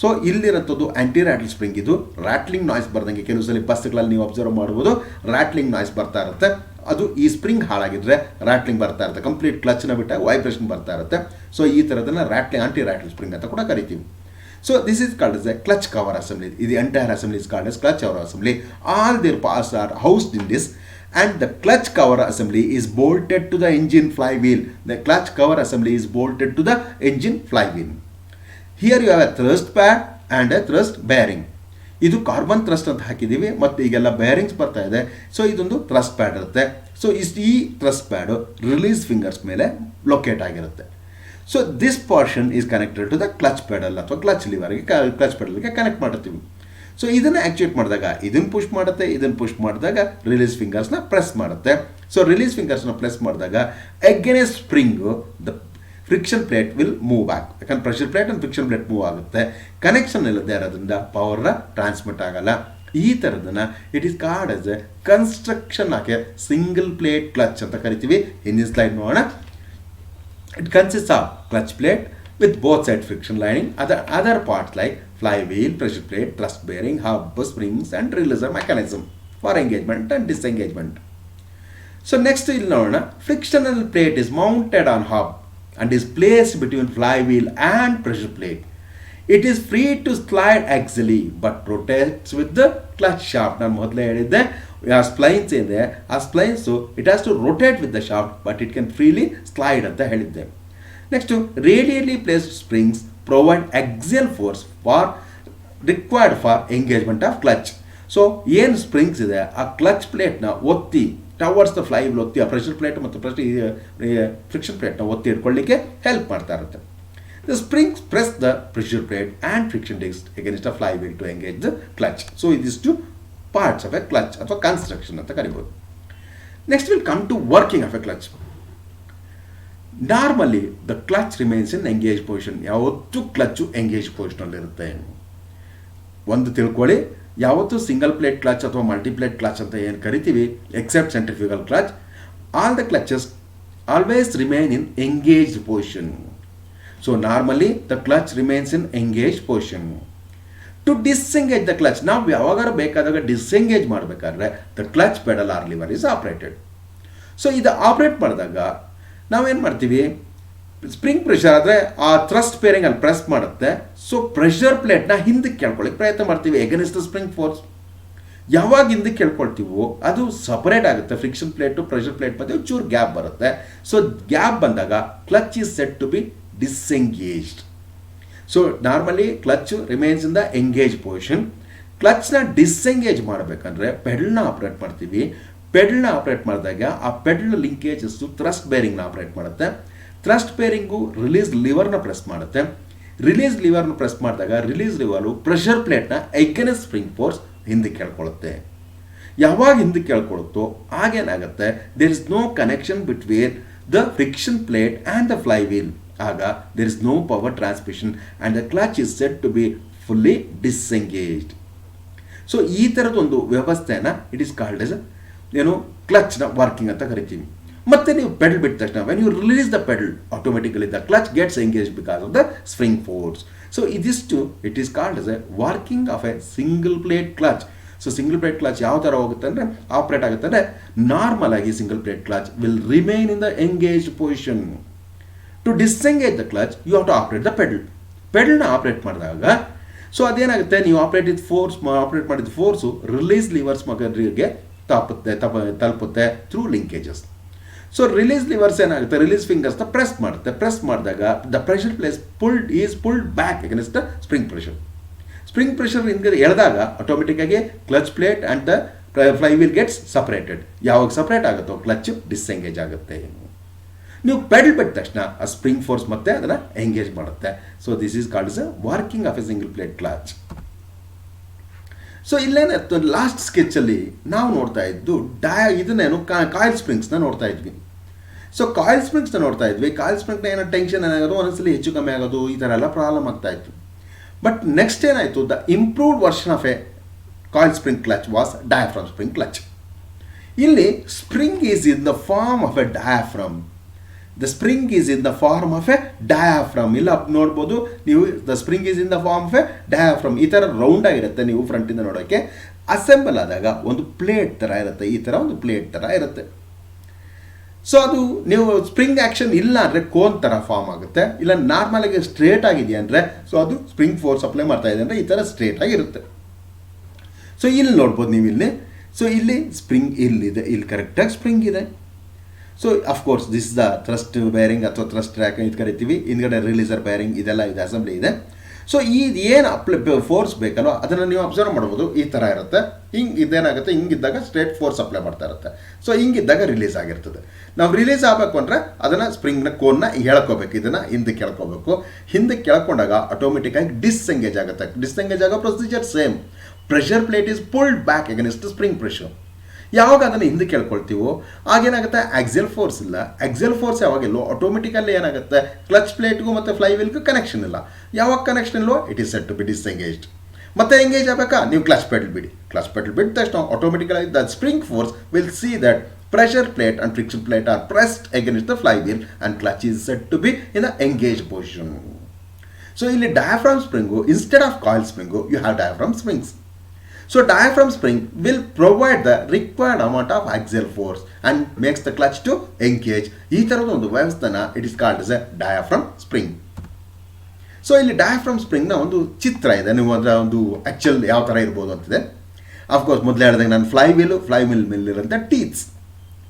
ಸೊ ಇಲ್ಲಿರೋಂಥದ್ದು ಆ್ಯಂಟಿ ರ್ಯಾಟ್ಲ್ ಸ್ಪ್ರಿಂಗ್. ಇದು ರ್ಯಾಟ್ಲಿಂಗ್ ನಾಯ್ಸ್ ಬರ್ದಂಗೆ ಕೆಲವು ಸಲ ಬಸ್ಗಳಲ್ಲಿ ನೀವು ಅಬ್ಸರ್ವ್ ಮಾಡ್ಬೋದು, ರ್ಯಾಟ್ಲಿಂಗ್ ನಾಯ್ಸ್ ಬರ್ತಾ ಇರುತ್ತೆ. ಅದು ಈ ಸ್ಪ್ರಿಂಗ್ ಹಾಳಾಗಿದ್ರೆ ರ್ಯಾಟ್ಲಿಂಗ್ ಬರ್ತಾ ಇರುತ್ತೆ, ಕಂಪ್ಲೀಟ್ ಕ್ಲಚ್ನ ಬಿಟ್ಟಾಗ ವೈಬ್ರೇಷನ್ ಬರ್ತಾ ಇರುತ್ತೆ. ಸೊ ಈ ಥರದನ್ನು ಆ್ಯಂಟಿ ರ್ಯಾಟ್ಲ್ ಸ್ಪ್ರಿಂಗ್ ಅಂತ ಕೂಡ ಕರಿತೀವಿ. So this is called as a clutch cover assembly. The entire assembly is called as clutch cover assembly. All their parts are housed in this, and the clutch cover assembly is bolted to the engine flywheel. The clutch cover assembly is bolted to the engine flywheel. Here you have a thrust pad and a thrust bearing. ಇದು ಕಾರ್ಬನ್ ಥ್ರಸ್ಟ್ ಅಂತ ಹಾಕಿದ್ದೀವಿ, ಮತ್ತು ಈಗೆಲ್ಲ ಬೇರಿಂಗ್ಸ್ ಬರ್ತಾ ಇದೆ. ಸೊ ಇದೊಂದು ಥ್ರಸ್ಟ್ ಪ್ಯಾಡ್ ಇರುತ್ತೆ. ಸೊ ಈ ಥ್ರಸ್ಟ್ ಪ್ಯಾಡು ರಿಲೀಸ್ ಫಿಂಗರ್ಸ್ ಮೇಲೆ ಲೊಕೇಟ್ ಆಗಿರುತ್ತೆ. So this portion is connected to the clutch pedal ಅಥವಾ ಕ್ಲಚ್ ಪೆಡಲ್ಗೆ ಕನೆಕ್ಟ್ ಮಾಡಿರ್ತೀವಿ. ಸೊ ಇದನ್ನು ಆ್ಯಕ್ಚುಯೇಟ್ ಮಾಡಿದಾಗ ಇದನ್ನು ಪುಷ್ ಮಾಡುತ್ತೆ, ಇದನ್ನು ಪುಷ್ ಮಾಡಿದಾಗ ರಿಲೀಸ್ ಫಿಂಗರ್ಸ್ನ ಪ್ರೆಸ್ ಮಾಡುತ್ತೆ. ಸೊ ರಿಲೀಸ್ ಫಿಂಗರ್ಸ್ನ ಪ್ರೆಸ್ ಮಾಡಿದಾಗ against spring the friction plate will move back. ಯಾಕಂದ್ರೆ pressure plate and friction plate move ಆಗುತ್ತೆ. ಕನೆಕ್ಷನ್ ಇಲ್ಲದೆ ಇರೋದ್ರಿಂದ ಪವರ್ನ ಟ್ರಾನ್ಸ್ಮಿಟ್ ಆಗಲ್ಲ. ಈ ಥರದನ್ನು it is called as a construction of a single plate clutch ಅಂತ ಕರಿತೀವಿ. ಹಿಂದಿನ ಸ್ಲೈಡ್ ನೋಡೋಣ. It consists of clutch plate with both side friction lining, other parts like flywheel, pressure plate, thrust bearing, hub, springs and releaser mechanism for engagement and disengagement. So next we'll know frictional plate is mounted on hub and is placed between flywheel and pressure plate. It is free to slide axially but rotates with the clutch shaft. ನಾನು ಮೊದಲೇ ಹೇಳಿದ್ದೆ, ಆ ಸ್ಪ್ಲೈನ್ಸ್ ಇದೆ, ಆ splines it has to rotate with the shaft but it can freely slide ಅಂತ ಹೇಳಿದ್ದೆ. Next radially placed springs provide axial force required for engagement of clutch. So ಏನು ಸ್ಪ್ರಿಂಗ್ಸ್ ಇದೆ ಆ ಕ್ಲಚ್ ಪ್ಲೇಟ್ನ ಒತ್ತಿ ಟವರ್ಸ್ ದ ಫ್ಲೈ ಒತ್ತಿ ಆ ಪ್ರೆಷರ್ ಪ್ಲೇಟ್ ಮತ್ತು ಫ್ರಿಕ್ಷನ್ ಪ್ಲೇಟ್ನ ಒತ್ತಿ ಇಟ್ಕೊಳ್ಳಿಕ್ಕೆ ಹೆಲ್ಪ್ ಮಾಡ್ತಾ ಇರುತ್ತೆ. The springs press the pressure plate and friction disc against a flywheel to engage the clutch. So these two parts of a clutch ಅಥವಾ construction ಅಂತ ಕರಿಬಹುದು. Next we'll come to working of a clutch. Normally the clutch remains in engaged position. ಯಾವತ್ತೂ ಕ್ಲಚ್ಚು ಎಂಗೇಜ್ ಪೊಸಿಷನಲ್ಲಿ ಇರುತ್ತೆ. ಒಂದು ತಿಳ್ಕೊಳ್ಳಿ, ಯಾವತ್ತೂ ಸಿಂಗಲ್ ಪ್ಲೇಟ್ ಕ್ಲಚ್ ಅಥವಾ ಮಲ್ಟಿಪ್ಲೇಟ್ ಕ್ಲಚ್ ಅಂತ ಏನು ಕರಿತೀವಿ, except centrifugal clutch, all the clutches always remain in engaged position. So normally the clutch remains in engaged position. To disengage the clutch, ನಾವು ಯಾವಾಗಾರ ಬೇಕಾದಾಗ ಡಿಸ್ಎಂಗೇಜ್ ಮಾಡಬೇಕಾದ್ರೆ the clutch pedal or lever is operated. So ಇದು ಆಪ್ರೇಟ್ ಮಾಡಿದಾಗ ನಾವೇನು ಮಾಡ್ತೀವಿ, ಸ್ಪ್ರಿಂಗ್ ಪ್ರೆಷರ್ ಆದರೆ ಆ ಥ್ರಸ್ಟ್ ಪೇರಿಂಗ್ ಅಲ್ಲಿ ಪ್ರೆಸ್ ಮಾಡುತ್ತೆ. ಸೊ ಪ್ರೆಷರ್ ಪ್ಲೇಟ್ನ ಹಿಂದಕ್ಕೆ ಕೇಳ್ಕೊಳ್ಳಿಕ್ಕೆ ಪ್ರಯತ್ನ ಮಾಡ್ತೀವಿ ಎಗೇನ್ಸ್ಟ್ ದ ಸ್ಪ್ರಿಂಗ್ ಫೋರ್ಸ್. ಯಾವಾಗ ಹಿಂದಕ್ಕೆ ಕೇಳ್ಕೊಳ್ತೀವೋ ಅದು ಸಪರೇಟ್ ಆಗುತ್ತೆ. ಫ್ರಿಕ್ಷನ್ ಪ್ಲೇಟು ಪ್ರೆಷರ್ ಪ್ಲೇಟ್ ಮಧ್ಯೆ ಚೂರು ಗ್ಯಾಪ್ ಬರುತ್ತೆ. ಸೊ ಗ್ಯಾಪ್ ಬಂದಾಗ clutch is set to be disengaged. So normally clutch remains in the engage position. ಕ್ಲಚ್ನ ಡಿಸ್ಎಂಗೇಜ್ ಮಾಡಬೇಕಂದ್ರೆ ಪೆಡಲ್ನ ಆಪ್ರೇಟ್ ಮಾಡ್ತೀವಿ. ಪೆಡಲ್ನ ಆಪ್ರೇಟ್ ಮಾಡಿದಾಗ ಆ ಪೆಡಲ್ ಲಿಂಕೇಜಸ್ ಥ್ರಸ್ಟ್ ಬೇರಿಂಗ್ನ ಆಪ್ರೇಟ್ ಮಾಡುತ್ತೆ. ಥ್ರಸ್ಟ್ ಬೇರಿಂಗು ರಿಲೀಸ್ ಲಿವರ್ನ ಪ್ರೆಸ್ ಮಾಡುತ್ತೆ. ರಿಲೀಸ್ ಲಿವರ್ನ ಪ್ರೆಸ್ ಮಾಡಿದಾಗ ರಿಲೀಸ್ ಲಿವರು ಪ್ರೆಷರ್ ಪ್ಲೇಟ್ನ ಎಗೇನ್ಸ್ಟ್ ಸ್ಪ್ರಿಂಗ್ ಫೋರ್ಸ್ ಹಿಂದಕ್ಕೆ ಕೇಳ್ಕೊಳ್ಳುತ್ತೆ. ಯಾವಾಗ ಹಿಂದಕ್ಕೆ ಕೇಳ್ಕೊಳ್ಳುತ್ತೋ ಆಗೇನಾಗುತ್ತೆ, there is no connection between the friction plate and the fly wheel. ಆಗ there is no power transmission and the clutch is set to be fully disengaged. So ಈ ಥರದೊಂದು ವ್ಯವಸ್ಥೆನ ಇಟ್ ಈಸ್ ಕಾಲ್ಡ್ ಎಸ್ ಏನು ಕ್ಲಚ್ನ ವರ್ಕಿಂಗ್ ಅಂತ ಕರಿತೀವಿ. ಮತ್ತೆ ನೀವು ಪೆಡಲ್ ಬಿಟ್ಟ ತಕ್ಷಣ when you release the pedal automatically the clutch gets engage because of the spring force. So ಇದಿಷ್ಟು it is called as a working of a single plate clutch. So single plate clutch ಯಾವ ಥರ ಹೋಗುತ್ತೆ ಅಂದರೆ ಆಪ್ರೇಟ್ ಆಗುತ್ತೆ ಅಂದರೆ ನಾರ್ಮಲ್ ಆಗಿ single plate clutch will remain in the engage position. To disengage the clutch you have to operate the pedal. ಪೆಡಲ್ನ ಆಪ್ರೇಟ್ ಮಾಡಿದಾಗ ಸೊ ಅದೇನಾಗುತ್ತೆ, ನೀವು ಆಪ್ರೇಟ್ ಮಾಡಿದ ಫೋರ್ಸು ರಿಲೀಸ್ ಲಿವರ್ಸ್ ಮಗರಿಗೆ ತಲುಪುತ್ತೆ through linkages. So release levers ಏನಾಗುತ್ತೆ, ರಿಲೀಸ್ ಫಿಂಗರ್ಸ್ನ ಪ್ರೆಸ್ ಮಾಡುತ್ತೆ. ಪ್ರೆಸ್ ಮಾಡಿದಾಗ the pressure plate's pulled back against the spring pressure. Spring pressure ಹಿಂದೆ ಎಳೆದಾಗ ಆಟೋಮೆಟಿಕ್ಕಾಗಿ clutch plate and the fly wheel gets separated. ಯಾವಾಗ ಸಪ್ರೇಟ್ ಆಗುತ್ತೋ ಕ್ಲಚ್ ಡಿಸ್ಎಂಗೇಜ್ ಆಗುತ್ತೆ. ನೀವು ಪೆಡಲ್ ಬಿಟ್ಟ ತಕ್ಷಣ ಆ ಸ್ಪ್ರಿಂಗ್ ಫೋರ್ಸ್ ಮತ್ತೆ ಅದನ್ನು ಎಂಗೇಜ್ ಮಾಡುತ್ತೆ. So this is called as a working of a single plate clutch. So ಇಲ್ಲೇನಾಯ್ತು, ಲಾಸ್ಟ್ ಸ್ಕೆಚಲ್ಲಿ ನಾವು ನೋಡ್ತಾ ಇದ್ದು ಇದನ್ನೇನು ಕಾಯಿಲ್ ಸ್ಪ್ರಿಂಗ್ಸ್ನ ನೋಡ್ತಾ ಇದ್ವಿ. ಸೊ ಕಾಯಿಲ್ ಸ್ಪ್ರಿಂಗ್ಸ್ನ ನೋಡ್ತಾ ಇದ್ವಿ. ಕಾಯಿಲ್ ಸ್ಪ್ರಿಂಗ್ನ ಏನೋ ಟೆನ್ಷನ್ ಏನಾಗೋದು, ಒಂದೊಂದ್ಸಲಿ ಹೆಚ್ಚು ಕಮ್ಮಿ ಆಗೋದು, ಈ ಥರ ಎಲ್ಲ ಪ್ರಾಬ್ಲಮ್ ಆಗ್ತಾ ಇತ್ತು. ಬಟ್ ನೆಕ್ಸ್ಟ್ ಏನಾಯಿತು, the improved version of a coil spring clutch was diaphragm spring clutch. ಇಲ್ಲಿ spring is in the form of a diaphragm. The spring is in the form of a diaphragm. ಇಲ್ಲ ನೋಡ್ಬೋದು ನೀವು, the spring is in the form of a diaphragm. ಈ ಥರ ರೌಂಡ್ ಆಗಿರುತ್ತೆ. ನೀವು ಫ್ರಂಟಿಂದ ನೋಡೋಕ್ಕೆ ಅಸೆಂಬಲ್ ಆದಾಗ ಒಂದು ಪ್ಲೇಟ್ ಥರ ಇರುತ್ತೆ. ಈ ಥರ ಒಂದು ಪ್ಲೇಟ್ ಥರ ಇರುತ್ತೆ. ಸೊ ಅದು ನೀವು ಸ್ಪ್ರಿಂಗ್ ಆ್ಯಕ್ಷನ್ ಇಲ್ಲ ಅಂದರೆ ಕೋನ್ ಥರ ಫಾರ್ಮ್ ಆಗುತ್ತೆ. ಇಲ್ಲ ನಾರ್ಮಲ್ ಆಗಿ ಸ್ಟ್ರೇಟ್ ಆಗಿದೆಯಾ ಅಂದರೆ ಸೊ ಅದು ಸ್ಪ್ರಿಂಗ್ ಫೋರ್ಸ್ ಅಪ್ಲೈ ಮಾಡ್ತಾ ಇದೆ ಅಂದರೆ ಈ ಥರ ಸ್ಟ್ರೇಟ್ ಆಗಿರುತ್ತೆ. ಸೊ ಇಲ್ಲಿ ನೋಡ್ಬೋದು ನೀವು ಇಲ್ಲಿ. ಸೊ ಇಲ್ಲಿ ಸ್ಪ್ರಿಂಗ್ ಇಲ್ಲಿದೆ, ಇಲ್ಲಿ ಕರೆಕ್ಟಾಗಿ ಸ್ಪ್ರಿಂಗ್ ಇದೆ. So of course this the thrust bearing ಅಥವಾ ಥ್ರಸ್ಟ್ ಟ್ರ್ಯಾಕ್ ಇದು ಕರಿತೀವಿ. ಹಿಂದ್ಗಡೆ ರಿಲೀಸರ್ ಬೇರಿಂಗ್ ಇದೆಲ್ಲ ಇದೆ, ಅಸೆಂಬ್ಲಿ ಇದೆ. ಸೊ ಏನು ಫೋರ್ಸ್ ಬೇಕಲ್ವ ಅದನ್ನು ನೀವು ಅಬ್ಸರ್ವ್ ಮಾಡ್ಬೋದು. ಈ ಥರ ಇರುತ್ತೆ. ಹಿಂಗೆ ಇದೇನಾಗುತ್ತೆ, ಹಿಂಗಿದ್ದಾಗ ಸ್ಟ್ರೇಟ್ ಫೋರ್ಸ್ ಅಪ್ಲೈ ಮಾಡ್ತಾ ಇರುತ್ತೆ. ಸೊ ಹಿಂಗಿದ್ದಾಗ ರಿಲೀಸ್ ಆಗಿರ್ತದೆ. ನಾವು ರಿಲೀಸ್ ಆಗಬೇಕು ಅಂದರೆ ಅದನ್ನು ಸ್ಪ್ರಿಂಗ್ನ ಕೋನ್ನ ಎಳ್ಕೋಬೇಕು. ಇದನ್ನು ಹಿಂದಕ್ಕೆ ಎಳ್ಕೋಬೇಕು. ಹಿಂದಕ್ಕೆ ಎಳ್ಕೊಂಡಾಗ ಆಟೋಮೆಟಿಕ್ಕಾಗಿ ಡಿಸ್ಎಂಗೇಜ್ ಆಗುತ್ತೆ. ಡಿಸ್ಎಂಗೇಜ್ ಆಗೋ procedure same. Pressure plate is pulled back against spring pressure. ಯಾವಾಗ ಅದನ್ನು ಹಿಂದಕ್ಕೆ ಕೇಳ್ಕೊಳ್ತೀವೋ ಆಗೇನಾಗುತ್ತೆ, ಆಕ್ಸಿಯಲ್ ಫೋರ್ಸ್ ಇಲ್ಲ. ಆಕ್ಸಿಯಲ್ ಫೋರ್ಸ್ ಯಾವಾಗಿಲ್ಲೋ ಆಟೋಮೆಟಿಕಲ್ಲಿ ಏನಾಗುತ್ತೆ, ಕ್ಲಚ್ ಪ್ಲೇಟ್ಗೂ ಮತ್ತು ಫ್ಲೈ ವೀಲ್ಗೂ ಕನೆಕ್ಷನ್ ಇಲ್ಲ. ಯಾವಾಗ ಕನೆಕ್ಷನ್ ಇಲ್ಲೋ it is set to be disengaged. ಮತ್ತೆ ಎಂಗೇಜ್ ಆಗಬೇಕಾ, ನೀವು ಕ್ಲಚ್ ಪೆಡಲ್ ಬಿಡಿ. ಕ್ಲಚ್ ಪೆಡಲ್ ಬಿಟ್ಟ ತಕ್ಷಣ automatically the spring force will see that pressure plate and friction plate are pressed against the flywheel and clutch is said to be in the engaged position. So in a diaphragm spring, instead of coil spring, you have diaphragm springs. So diaphragm spring will provide the required amount of axial force and makes the clutch to engage. ಈ ಥರದ ಒಂದು ವ್ಯವಸ್ಥೆನ it is called as a diaphragm spring. So ಇಲ್ಲಿ ಡಯಾಫ್ರಮ್ ಸ್ಪ್ರಿಂಗ್ನ ಒಂದು ಚಿತ್ರ ಇದೆ. ನೀವು ಅದರ ಒಂದು ಆ್ಯಕ್ಚುಲ್ ಯಾವ ಥರ ಇರ್ಬೋದು ಅಂತಿದೆ. ಅಫ್ಕೋರ್ಸ್ ಮೊದಲು ಹೇಳಿದಾಗ ನಾನು ಫ್ಲೈ ವೀಲ್ ಮೇಲಿರೋಂಥ ಟೀತ್ಸ್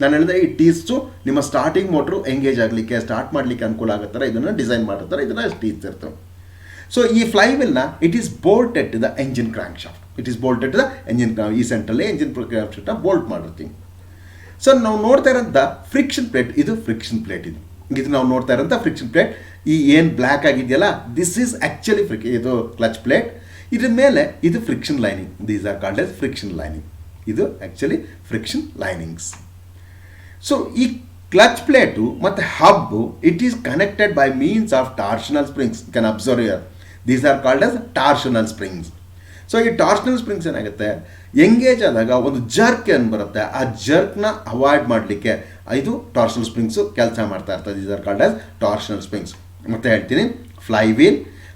ನಾನು ಹೇಳಿದೆ. ಈ ಟೀತ್ಸು ನಿಮ್ಮ ಸ್ಟಾರ್ಟಿಂಗ್ ಮೋಟ್ರು ಎಂಗೇಜ್ ಆಗಲಿಕ್ಕೆ ಸ್ಟಾರ್ಟ್ ಮಾಡಲಿಕ್ಕೆ ಅನುಕೂಲ ಆಗೋ ಥರ ಇದನ್ನು ಡಿಸೈನ್ ಮಾಡಿರ್ತಾರೆ. ಇದನ್ನು ಟೀತ್ಸ್ ಇರ್ತವೆ. ಸೊ ಈ ಫ್ಲೈ ವೀಲ್ನ it is bolted to the engine crank shaft. It is bolted to the engine, ಈ ಸೆಂಟ್ರಲ್ಲಿ ಎಂಜಿನ್ ಕ್ರ್ಯಾಂಕ್ ಶಾಫ್ಟ್ನ ಬೋಲ್ಟ್ ಮಾಡಿರ್ತೀವಿ. ಸೊ ನಾವು ನೋಡ್ತಾ ಇರೋಂಥ ಫ್ರಿಕ್ಷನ್ ಪ್ಲೇಟ್, ಇದು ಫ್ರಿಕ್ಷನ್ ಪ್ಲೇಟ್. ಇದು ನಾವು ನೋಡ್ತಾ ಇರೋಂಥ ಫ್ರಿಕ್ಷನ್ ಪ್ಲೇಟ್. ಈ ಏನು ಬ್ಲ್ಯಾಕ್ ಆಗಿದೆಯಲ್ಲ, ದಿಸ್ ಈಸ್ ಆ್ಯಕ್ಚುಲಿ ಇದು ಕ್ಲಚ್ ಪ್ಲೇಟ್. ಇದ್ರ ಮೇಲೆ ಇದು friction lining. These are called as friction lining. ಇದು ಆ್ಯಕ್ಚುಲಿ ಫ್ರಿಕ್ಷನ್ ಲೈನಿಂಗ್ಸ್. ಸೊ ಈ ಕ್ಲಚ್ ಪ್ಲೇಟು ಮತ್ತು hub it is connected by means of torsional springs. Can observe here. These are called as torsional springs. So ಈ ಟಾರ್ಷನಲ್ ಸ್ಪ್ರಿಂಗ್ಸ್ ಏನಾಗುತ್ತೆ, ಎಂಗೇಜ್ ಆದಾಗ ಒಂದು ಜರ್ಕ್ ಏನು ಬರುತ್ತೆ, ಆ ಜರ್ಕ್ನ ಅವಾಯ್ಡ್ ಮಾಡಲಿಕ್ಕೆ ಇದು ಟಾರ್ಷನಲ್ ಸ್ಪ್ರಿಂಗ್ಸು ಕೆಲಸ ಮಾಡ್ತಾ ಇರ್ತದೆ. These are called as torsional springs. ಮತ್ತೆ ಹೇಳ್ತೀನಿ,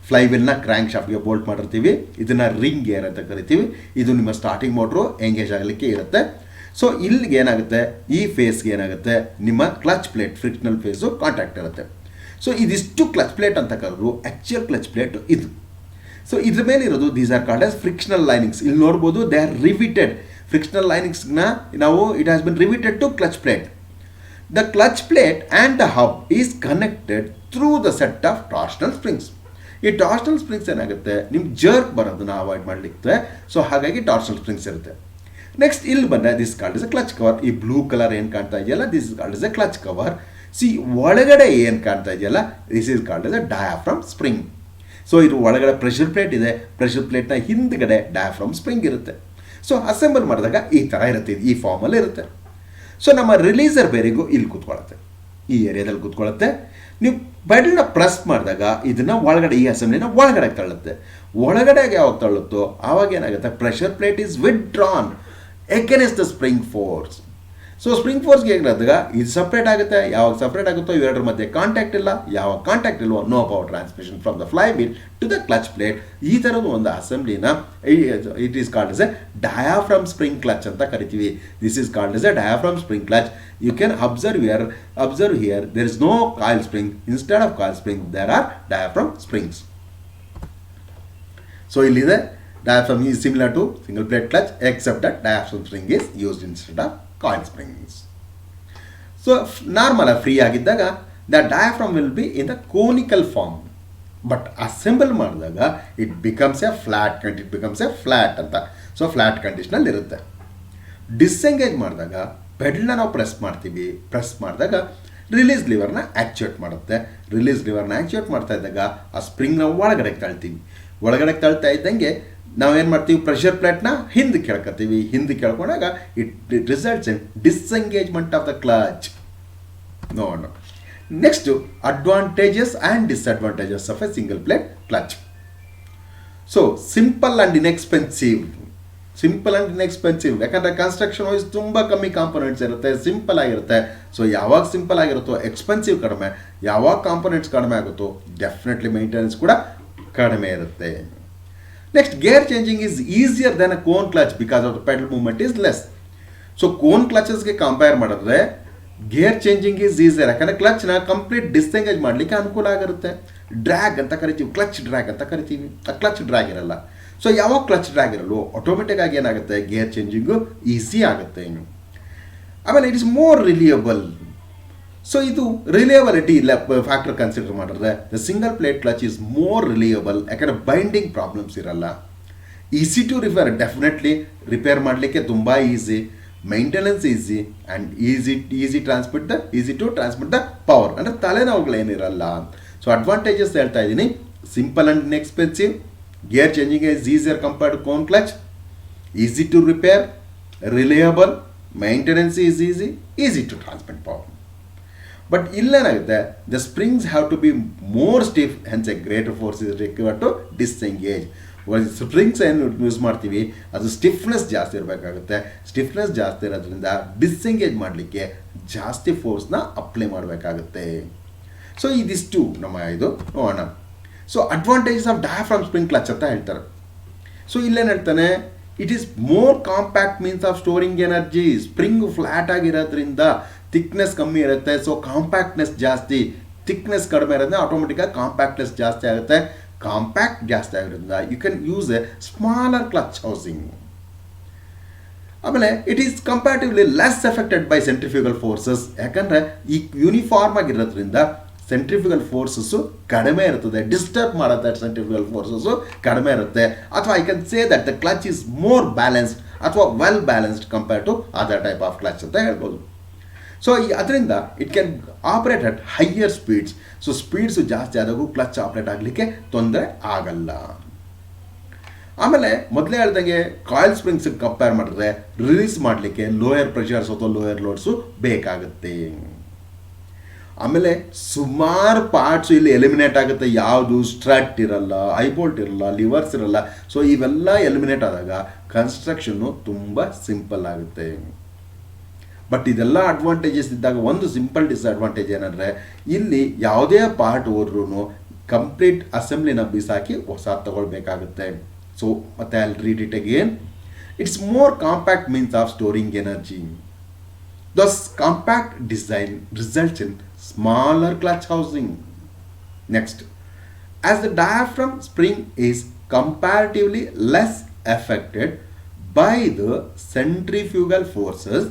ಫ್ಲೈವೀಲ್ನ ಕ್ರ್ಯಾಂಕ್ ಶಾಫ್ಟ್ಗೆ ಬೋಲ್ಟ್ ಮಾಡಿರ್ತೀವಿ. ಇದನ್ನು ರಿಂಗ್ ಗೇರ್ ಅಂತ ಕರಿತೀವಿ. ಇದು ನಿಮ್ಮ ಸ್ಟಾರ್ಟಿಂಗ್ ಮೋಟ್ರು ಎಂಗೇಜ್ ಆಗಲಿಕ್ಕೆ ಇರುತ್ತೆ. ಸೊ ಇಲ್ಲಿಗೆ ಏನಾಗುತ್ತೆ, ಈ ಫೇಸ್ಗೆ ಏನಾಗುತ್ತೆ, ನಿಮ್ಮ clutch plate frictional face contact ಇರುತ್ತೆ. ಸೊ ಇದಿಷ್ಟು ಕ್ಲಚ್ ಪ್ಲೇಟ್ ಅಂತ ಕರೆದ್ರು, ಆ್ಯಕ್ಚುಯಲ್ ಕ್ಲಚ್ ಪ್ಲೇಟ್ ಇದು. ಸೊ ಇದ್ರ ಮೇಲೆ ಇರೋದು these are called as frictional linings. ಇಲ್ಲಿ ನೋಡ್ಬೋದು, ದೇ ಆರ್ ರಿವಿಟೆಡ್. ಫ್ರಿಕ್ಷನಲ್ ಲೈನಿಂಗ್ಸ್ನ ನಾವು it has been riveted to clutch plate. The clutch plate and the hub is connected through the set of torsional springs. ಈ ಟಾರ್ಷನಲ್ ಸ್ಪ್ರಿಂಗ್ಸ್ ಏನಾಗುತ್ತೆ, ನಿಮ್ಗೆ ಜರ್ಕ್ ಬರೋದನ್ನ ಅವಾಯ್ಡ್ ಮಾಡಲಿಕ್ಕೆ. ಸೊ ಹಾಗಾಗಿ ಟಾರ್ಷನಲ್ ಸ್ಪ್ರಿಂಗ್ಸ್ ಇರುತ್ತೆ. ನೆಕ್ಸ್ಟ್ ಇಲ್ಲಿ ಬಂದರೆ this called is A clutch cover. ಈ ಬ್ಲೂ ಕಲರ್ ಏನು ಕಾಣ್ತಾ ಇದೆಯಲ್ಲ, this is called is A clutch cover. C ಒಳಗಡೆ ಏನು ಕಾಣ್ತಾ ಇದೆಯಲ್ಲ, this is called is A diaphragm spring. So ಇದು ಒಳಗಡೆ ಪ್ರೆಷರ್ ಪ್ಲೇಟ್ ಇದೆ, ಪ್ರೆಷರ್ ಪ್ಲೇಟ್ನ ಹಿಂದ್ಗಡೆ ಡಯಾಫ್ರಮ್ ಸ್ಪ್ರಿಂಗ್ ಇರುತ್ತೆ. ಸೊ ಅಸೆಂಬಲ್ ಮಾಡಿದಾಗ ಈ ಥರ ಇರುತ್ತೆ, ಈ ಫಾರ್ಮಲ್ಲಿ ಇರುತ್ತೆ. ಸೊ ನಮ್ಮ ರಿಲೀಸರ್ ಬೇರಿಗೂ ಇಲ್ಲಿ ಕೂತ್ಕೊಳ್ಳುತ್ತೆ, ಈ ಏರಿಯಾದಲ್ಲಿ ಕೂತ್ಕೊಳ್ಳುತ್ತೆ. ನೀವು ಪೆಡಲ್ನ ಪ್ರೆಸ್ ಮಾಡಿದಾಗ ಇದನ್ನು ಒಳಗಡೆ, ಈ ಅಸೆಂಬ್ಲಿನ ಒಳಗಡೆ ತಳ್ಳುತ್ತೆ. ಒಳಗಡೆಗೆ ಯಾವಾಗ ತಳ್ಳುತ್ತೋ ಆವಾಗ ಏನಾಗುತ್ತೆ, pressure plate is withdrawn against the spring force. So spring ಫೋರ್ಸ್ಗೆ ಹೇಗಿರೋದಾಗ ಇದು ಸಪ್ರೇಟ್ ಆಗುತ್ತೆ. ಯಾವಾಗ ಸಪ್ರೇಟ್ ಆಗುತ್ತೋ ಇವೆರಡರ ಮಧ್ಯೆ ಕಾಂಟ್ಯಾಕ್ಟ್ ಇಲ್ಲ. ಯಾವಾಗ ಕಾಂಟ್ಯಾಕ್ಟ್ ಇಲ್ವೋ no power transmission from the fly wheel to the clutch plate. ಈ ಥರದ್ದು ಒಂದು ಅಸೆಂಬ್ಲಿನ it is called as a diaphragm spring clutch ಅಂತ ಕರಿತೀವಿ. This is called as a diaphragm spring clutch. You can observe here there is no coil spring. Instead of coil spring there are diaphragm springs. So ಇಲ್ಲಿದೆ, diaphragm is similar to single plate clutch except that diaphragm spring is used instead of coil springs. So normal free ಆಗಿದ್ದಾಗ the diaphragm will be in the conical form, but assemble ಮಾಡಿದಾಗ it becomes a flat ಅಂತ. ಸೊ ಫ್ಲಾಟ್ ಕಂಡೀಷನಲ್ಲಿ ಇರುತ್ತೆ. ಡಿಸ್ಎಂಗೇಜ್ ಮಾಡಿದಾಗ ಪೆಡಲ್ನ ನಾವು ಪ್ರೆಸ್ ಮಾಡ್ತೀವಿ. ಪ್ರೆಸ್ ಮಾಡಿದಾಗ ರಿಲೀಸ್ ಲಿವರ್ನ ಆ್ಯಕ್ಚುಯೇಟ್ ಮಾಡುತ್ತೆ. ರಿಲೀಸ್ ಲಿವರ್ನ ಆ್ಯಕ್ಚುಯೇಟ್ ಮಾಡ್ತಾ ಇದ್ದಾಗ ಆ ಸ್ಪ್ರಿಂಗ್ನ ಒಳಗಡೆ ತಳ್ತೀವಿ. ಒಳಗಡೆ ತಳ್ತಾ ಇದ್ದಂಗೆ ನಾವೇನು ಮಾಡ್ತೀವಿ, ಪ್ರೆಷರ್ ಪ್ಲೇಟ್ನ ಹಿಂದೆ ಕೇಳ್ಕೊತೀವಿ. ಹಿಂದೆ ಕೇಳ್ಕೊಂಡಾಗ it results in disengagement of the clutch. ನೋಡೋಣ next advantages and disadvantages of a single plate clutch. So simple and inexpensive. ಯಾಕಂದರೆ ಕನ್ಸ್ಟ್ರಕ್ಷನ್ ವೈಸ್ ತುಂಬ ಕಮ್ಮಿ ಕಾಂಪೊನೆಂಟ್ಸ್ ಇರುತ್ತೆ, ಸಿಂಪಲ್ ಆಗಿರುತ್ತೆ. ಸೊ ಯಾವಾಗ ಸಿಂಪಲ್ ಆಗಿರುತ್ತೋ ಎಕ್ಸ್ಪೆನ್ಸಿವ್ ಕಡಿಮೆ, ಯಾವಾಗ ಕಾಂಪೊನೆಂಟ್ಸ್ ಕಡಿಮೆ ಆಗುತ್ತೋ ಡೆಫಿನೆಟ್ಲಿ ಮೇಂಟೆನೆನ್ಸ್ ಕೂಡ ಕಡಿಮೆ ಇರುತ್ತೆ. Next, gear changing is easier than a cone clutch because of the pedal movement is less. So cone ಕ್ಲಚಸ್ಗೆ ಕಂಪೇರ್ ಮಾಡಿದ್ರೆ ಗೇರ್ ಚೇಂಜಿಂಗ್ ಈಸ್ ಈಸಿಯರ್. ಯಾಕಂದರೆ ಕ್ಲಚ್ನ ಕಂಪ್ಲೀಟ್ ಡಿಸ್ಎಂಗೇಜ್ ಮಾಡಲಿಕ್ಕೆ ಅನುಕೂಲ ಆಗಿರುತ್ತೆ. ಡ್ರ್ಯಾಗ್ ಅಂತ ಕರಿತೀವಿ, ಕ್ಲಚ್ ಡ್ರ್ಯಾಗ್ ಅಂತ ಕರಿತೀವಿ. ಆ ಕ್ಲಚ್ ಡ್ರ್ಯಾಗ್ ಇರಲ್ಲ. ಸೊ ಯಾವಾಗ ಕ್ಲಚ್ ಡ್ರ್ಯಾಗ್ ಇರಲು ಆಟೋಮೆಟಿಕ್ ಆಗಿ ಏನಾಗುತ್ತೆ, ಗೇರ್ ಚೇಂಜಿಂಗು ಈಸಿ ಆಗುತ್ತೆ. ಆಮೇಲೆ it is more reliable. So ಇದು ರಿಲಿಯಬಿಲಿಟಿ ಫ್ಯಾಕ್ಟರ್ ಕನ್ಸಿಡರ್ ಮಾಡಿದ್ರೆ the single plate clutch is more reliable. ಯಾಕಂದರೆ ಬೈಂಡಿಂಗ್ ಪ್ರಾಬ್ಲಮ್ಸ್ ಇರಲ್ಲ. Easy to repair, definitely repair ಮಾಡಲಿಕ್ಕೆ ತುಂಬ easy. Maintenance easy and easy to transmit the power. ಅಂದರೆ ತಲೆನೋವುಗಳೇನಿರಲ್ಲ. ಸೊ ಅಡ್ವಾಂಟೇಜಸ್ ಹೇಳ್ತಾ ಇದ್ದೀನಿ, simple and inexpensive, gear changing is easier compared to cone clutch, easy to repair, reliable, maintenance is easy to transmit power. But ಇಲ್ಲೇನಾಗುತ್ತೆ, the springs have to be more stiff, hence a greater force is required to disengage. Springs ಏನು ಯೂಸ್ ಮಾಡ್ತೀವಿ ಅದು ಸ್ಟಿಫ್ನೆಸ್ ಜಾಸ್ತಿ ಇರಬೇಕಾಗುತ್ತೆ. ಸ್ಟಿಫ್ನೆಸ್ ಜಾಸ್ತಿ ಇರೋದ್ರಿಂದ ಡಿಸ್ಎಂಗೇಜ್ ಮಾಡಲಿಕ್ಕೆ ಜಾಸ್ತಿ ಫೋರ್ಸ್ನ ಅಪ್ಲೈ ಮಾಡಬೇಕಾಗುತ್ತೆ. ಸೊ ಇದಿಷ್ಟು ನಮ್ಮ ಇದು ನೋಡೋಣ. So advantages of diaphragm spring clutch ಅಂತ ಹೇಳ್ತಾರೆ. ಸೊ ಇಲ್ಲೇನು ಹೇಳ್ತಾನೆ, it is more compact means of storing energy. Spring flat ಆಗಿರೋದ್ರಿಂದ ಥಿಕ್ನೆಸ್ ಕಮ್ಮಿ ಇರುತ್ತೆ. ಸೊ ಕಾಂಪ್ಯಾಕ್ಟ್ನೆಸ್ ಜಾಸ್ತಿ. ಥಿಕ್ನೆಸ್ ಕಡಿಮೆ ಇರೋದ್ರಿಂದ ಆಟೋಮೆಟಿಕ್ಕಾಗಿ ಕಾಂಪ್ಯಾಕ್ಟ್ನೆಸ್ ಜಾಸ್ತಿ ಆಗುತ್ತೆ. ಕಾಂಪ್ಯಾಕ್ಟ್ ಜಾಸ್ತಿ ಆಗಿರೋದ್ರಿಂದ you can use a smaller clutch housing. ಆಮೇಲೆ it is comparatively less affected by centrifugal forces. ಯಾಕಂದರೆ ಈ ಯೂನಿಫಾರ್ಮ್ ಆಗಿರೋದ್ರಿಂದ ಸೆಂಟ್ರಿಫ್ಯೂಗಲ್ ಫೋರ್ಸಸ್ಸು ಕಡಿಮೆ ಇರ್ತದೆ. ಡಿಸ್ಟರ್ಬ್ ಮಾಡುತ್ತೆ ಸೆಂಟ್ರಿಫ್ಯೂಗಲ್ ಫೋರ್ಸಸ್ಸು ಕಡಿಮೆ ಇರುತ್ತೆ. ಅಥವಾ I can say that the clutch is more balanced ಅಥವಾ well balanced compare to other type of clutch ಅಂತ ಹೇಳ್ಬೋದು. ಸೊ ಅದರಿಂದ it can operate at higher speeds. So speeds ಜಾಸ್ತಿ ಆದಾಗೂ ಕ್ಲಚ್ ಆಪ್ರೇಟ್ ಆಗಲಿಕ್ಕೆ ತೊಂದರೆ ಆಗಲ್ಲ. ಆಮೇಲೆ ಮೊದಲೇ ಹೇಳ್ದಂಗೆ ಕಾಯಿಲ್ ಸ್ಪ್ರಿಂಗ್ಸಿಗೆ ಕಂಪೇರ್ ಮಾಡಿದ್ರೆ ರಿಲೀಸ್ ಮಾಡಲಿಕ್ಕೆ ಲೋಯರ್ ಪ್ರೆಷರ್ಸ್ ಅಥವಾ ಲೋಯರ್ ಲೋಡ್ಸು ಬೇಕಾಗುತ್ತೆ. ಆಮೇಲೆ ಸುಮಾರು ಪಾರ್ಟ್ಸು ಇಲ್ಲಿ ಎಲಿಮಿನೇಟ್ ಆಗುತ್ತೆ. ಯಾವುದು ಸ್ಟ್ರಟ್ ಇರಲ್ಲ, ಐಬೋಲ್ಟ್ ಇರಲ್ಲ, ಲಿವರ್ಸ್ ಇರಲ್ಲ. ಸೊ ಇವೆಲ್ಲ ಎಲಿಮಿನೇಟ್ ಆದಾಗ ಕನ್ಸ್ಟ್ರಕ್ಷನ್ನು ತುಂಬ ಸಿಂಪಲ್ ಆಗುತ್ತೆ. ಬಟ್ ಇದೆಲ್ಲ ಅಡ್ವಾಂಟೇಜಸ್ ಇದ್ದಾಗ ಒಂದು ಸಿಂಪಲ್ ಡಿಸ್ಅಡ್ವಾಂಟೇಜ್ ಏನಂದರೆ ಇಲ್ಲಿ ಯಾವುದೇ ಪಾರ್ಟ್ ಹೋದ್ರೂ ಕಂಪ್ಲೀಟ್ ಅಸೆಂಬ್ಲಿನ ಬಿಸಾಕಿ ಹೊಸ ತಗೊಳ್ಬೇಕಾಗುತ್ತೆ. ಸೊ ಮತ್ತೆ I read it again. It's more compact means of storing energy. Thus, compact design results in smaller clutch housing. Next, as the diaphragm spring is comparatively less affected by the centrifugal forces,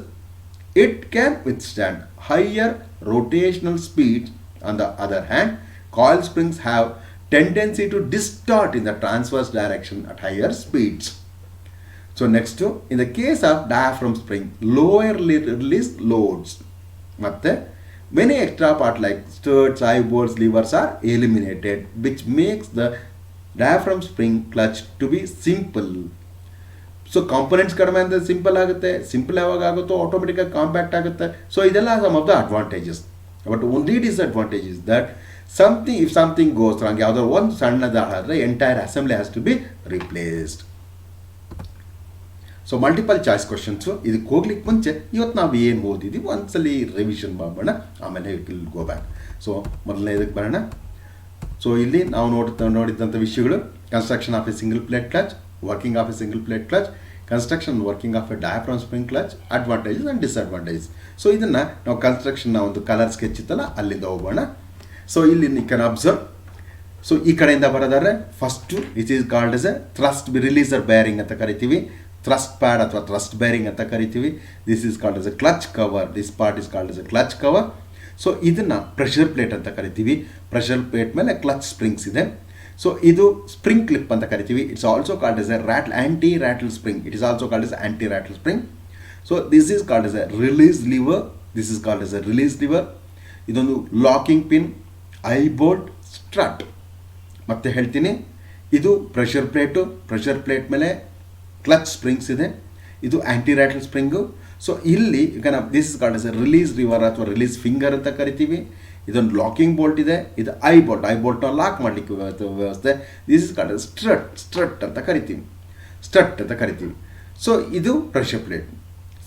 it can withstand higher rotational speeds. On the other hand, coil springs have tendency to distort in the transverse direction at higher speeds. So next, in the case of diaphragm spring, lower release loads, ಮತ್ತೆ many extra parts like studs, eye bolts, levers are eliminated, which makes the diaphragm spring clutch to be simple. So components ಕಡಿಮೆ ಅಂದರೆ ಸಿಂಪಲ್ ಆಗುತ್ತೆ. ಸಿಂಪಲ್ ಯಾವಾಗ ಆಗುತ್ತೋ ಆಟೋಮೆಟಿಕಾಗಿ ಕಾಂಪ್ಯಾಕ್ಟ್ ಆಗುತ್ತೆ. ಸೊ ಇದೆಲ್ಲ sum of the advantages. But only disadvantage is that if something goes wrong, ಯಾವುದೋ ಒಂದು ಸಣ್ಣದಾದರೆ entire assembly has to be replaced. So multiple choice questions. ಇದಕ್ಕೆ ಹೋಗ್ಲಿಕ್ಕೆ ಮುಂಚೆ ಇವತ್ತು ನಾವು ಏನು ಓದಿದ್ದೀವಿ ಒಂದ್ಸಲಿ ರಿವಿಷನ್ ಮಾಡೋಣ, ಆಮೇಲೆ it will go back. So ಮೊದಲನೇ ಇದಕ್ಕೆ ಬರೋಣ. ಸೊ ಇಲ್ಲಿ ನಾವು ನೋಡಿದಂಥ ವಿಷಯಗಳು: construction of a single plate clutch, working of a single plate clutch, construction working of a diaphragm spring clutch, advantages and disadvantages. So ಇದನ್ನು ನಾವು ಕನ್ಸ್ಟ್ರಕ್ಷನ್ನ ಒಂದು ಕಲರ್ ಸ್ಕೆಚ್ ಇತ್ತಲ್ಲ ಅಲ್ಲಿಂದ ಹೋಗೋಣ. ಸೊ ಇಲ್ಲಿ ಯು ಕ್ಯಾನ್ ಅಬ್ಸರ್ವ್. ಸೊ ಈ ಕಡೆಯಿಂದ ಬರೋದಾದ್ರೆ first it is called as a thrust releaser bearing ಅಂತ ಕರಿತೀವಿ. ಥ್ರಸ್ಟ್ ಪ್ಯಾಡ್ ಅಥವಾ ಥ್ರಸ್ಟ್ ಬೇರಿಂಗ್ ಅಂತ ಕರಿತೀವಿ. This is called as a clutch cover. This part is called as a clutch cover. So ಇದನ್ನು ಪ್ರೆಷರ್ ಪ್ಲೇಟ್ ಅಂತ ಕರಿತೀವಿ. ಪ್ರೆಷರ್ ಪ್ಲೇಟ್ ಮೇಲೆ ಕ್ಲಚ್ ಸ್ಪ್ರಿಂಗ್ಸ್ ಇದೆ. ಸೊ ಇದು ಸ್ಪ್ರಿಂಗ್ ಕ್ಲಿಪ್ ಅಂತ ಕರಿತೀವಿ. It's also called as a anti rattle spring. It is also called as anti rattle spring. So this is called as a release lever. This is called as a release lever. ಇದೊಂದು locking pin, eye bolt, strut. ಮತ್ತೆ ಹೇಳ್ತೀನಿ, ಇದು ಪ್ರೆಷರ್ ಪ್ಲೇಟು. ಪ್ರೆಷರ್ ಪ್ಲೇಟ್ ಮೇಲೆ ಕ್ಲಚ್ ಸ್ಪ್ರಿಂಗ್ಸ್ ಇದೆ. ಇದು ಆಂಟಿ ರ್ಯಾಟಲ್ ಸ್ಪ್ರಿಂಗು. ಸೊ ಇಲ್ಲಿ this is called as a release lever ಅಥವಾ ರಿಲೀಸ್ ಫಿಂಗರ್ ಅಂತ ಕರಿತೀವಿ. ಇದೊಂದು ಲಾಕಿಂಗ್ ಬೋಲ್ಟ್ ಇದೆ. ಇದು ಐ ಬೋಲ್ಟ್ನ ಲಾಕ್ ಮಾಡಲಿಕ್ಕೆ ವ್ಯವಸ್ಥೆ. This is called S strut ಅಂತ ಕರಿತೀವಿ. ಸೊ ಇದು ಪ್ರೆಷರ್ ಪ್ಲೇಟ್.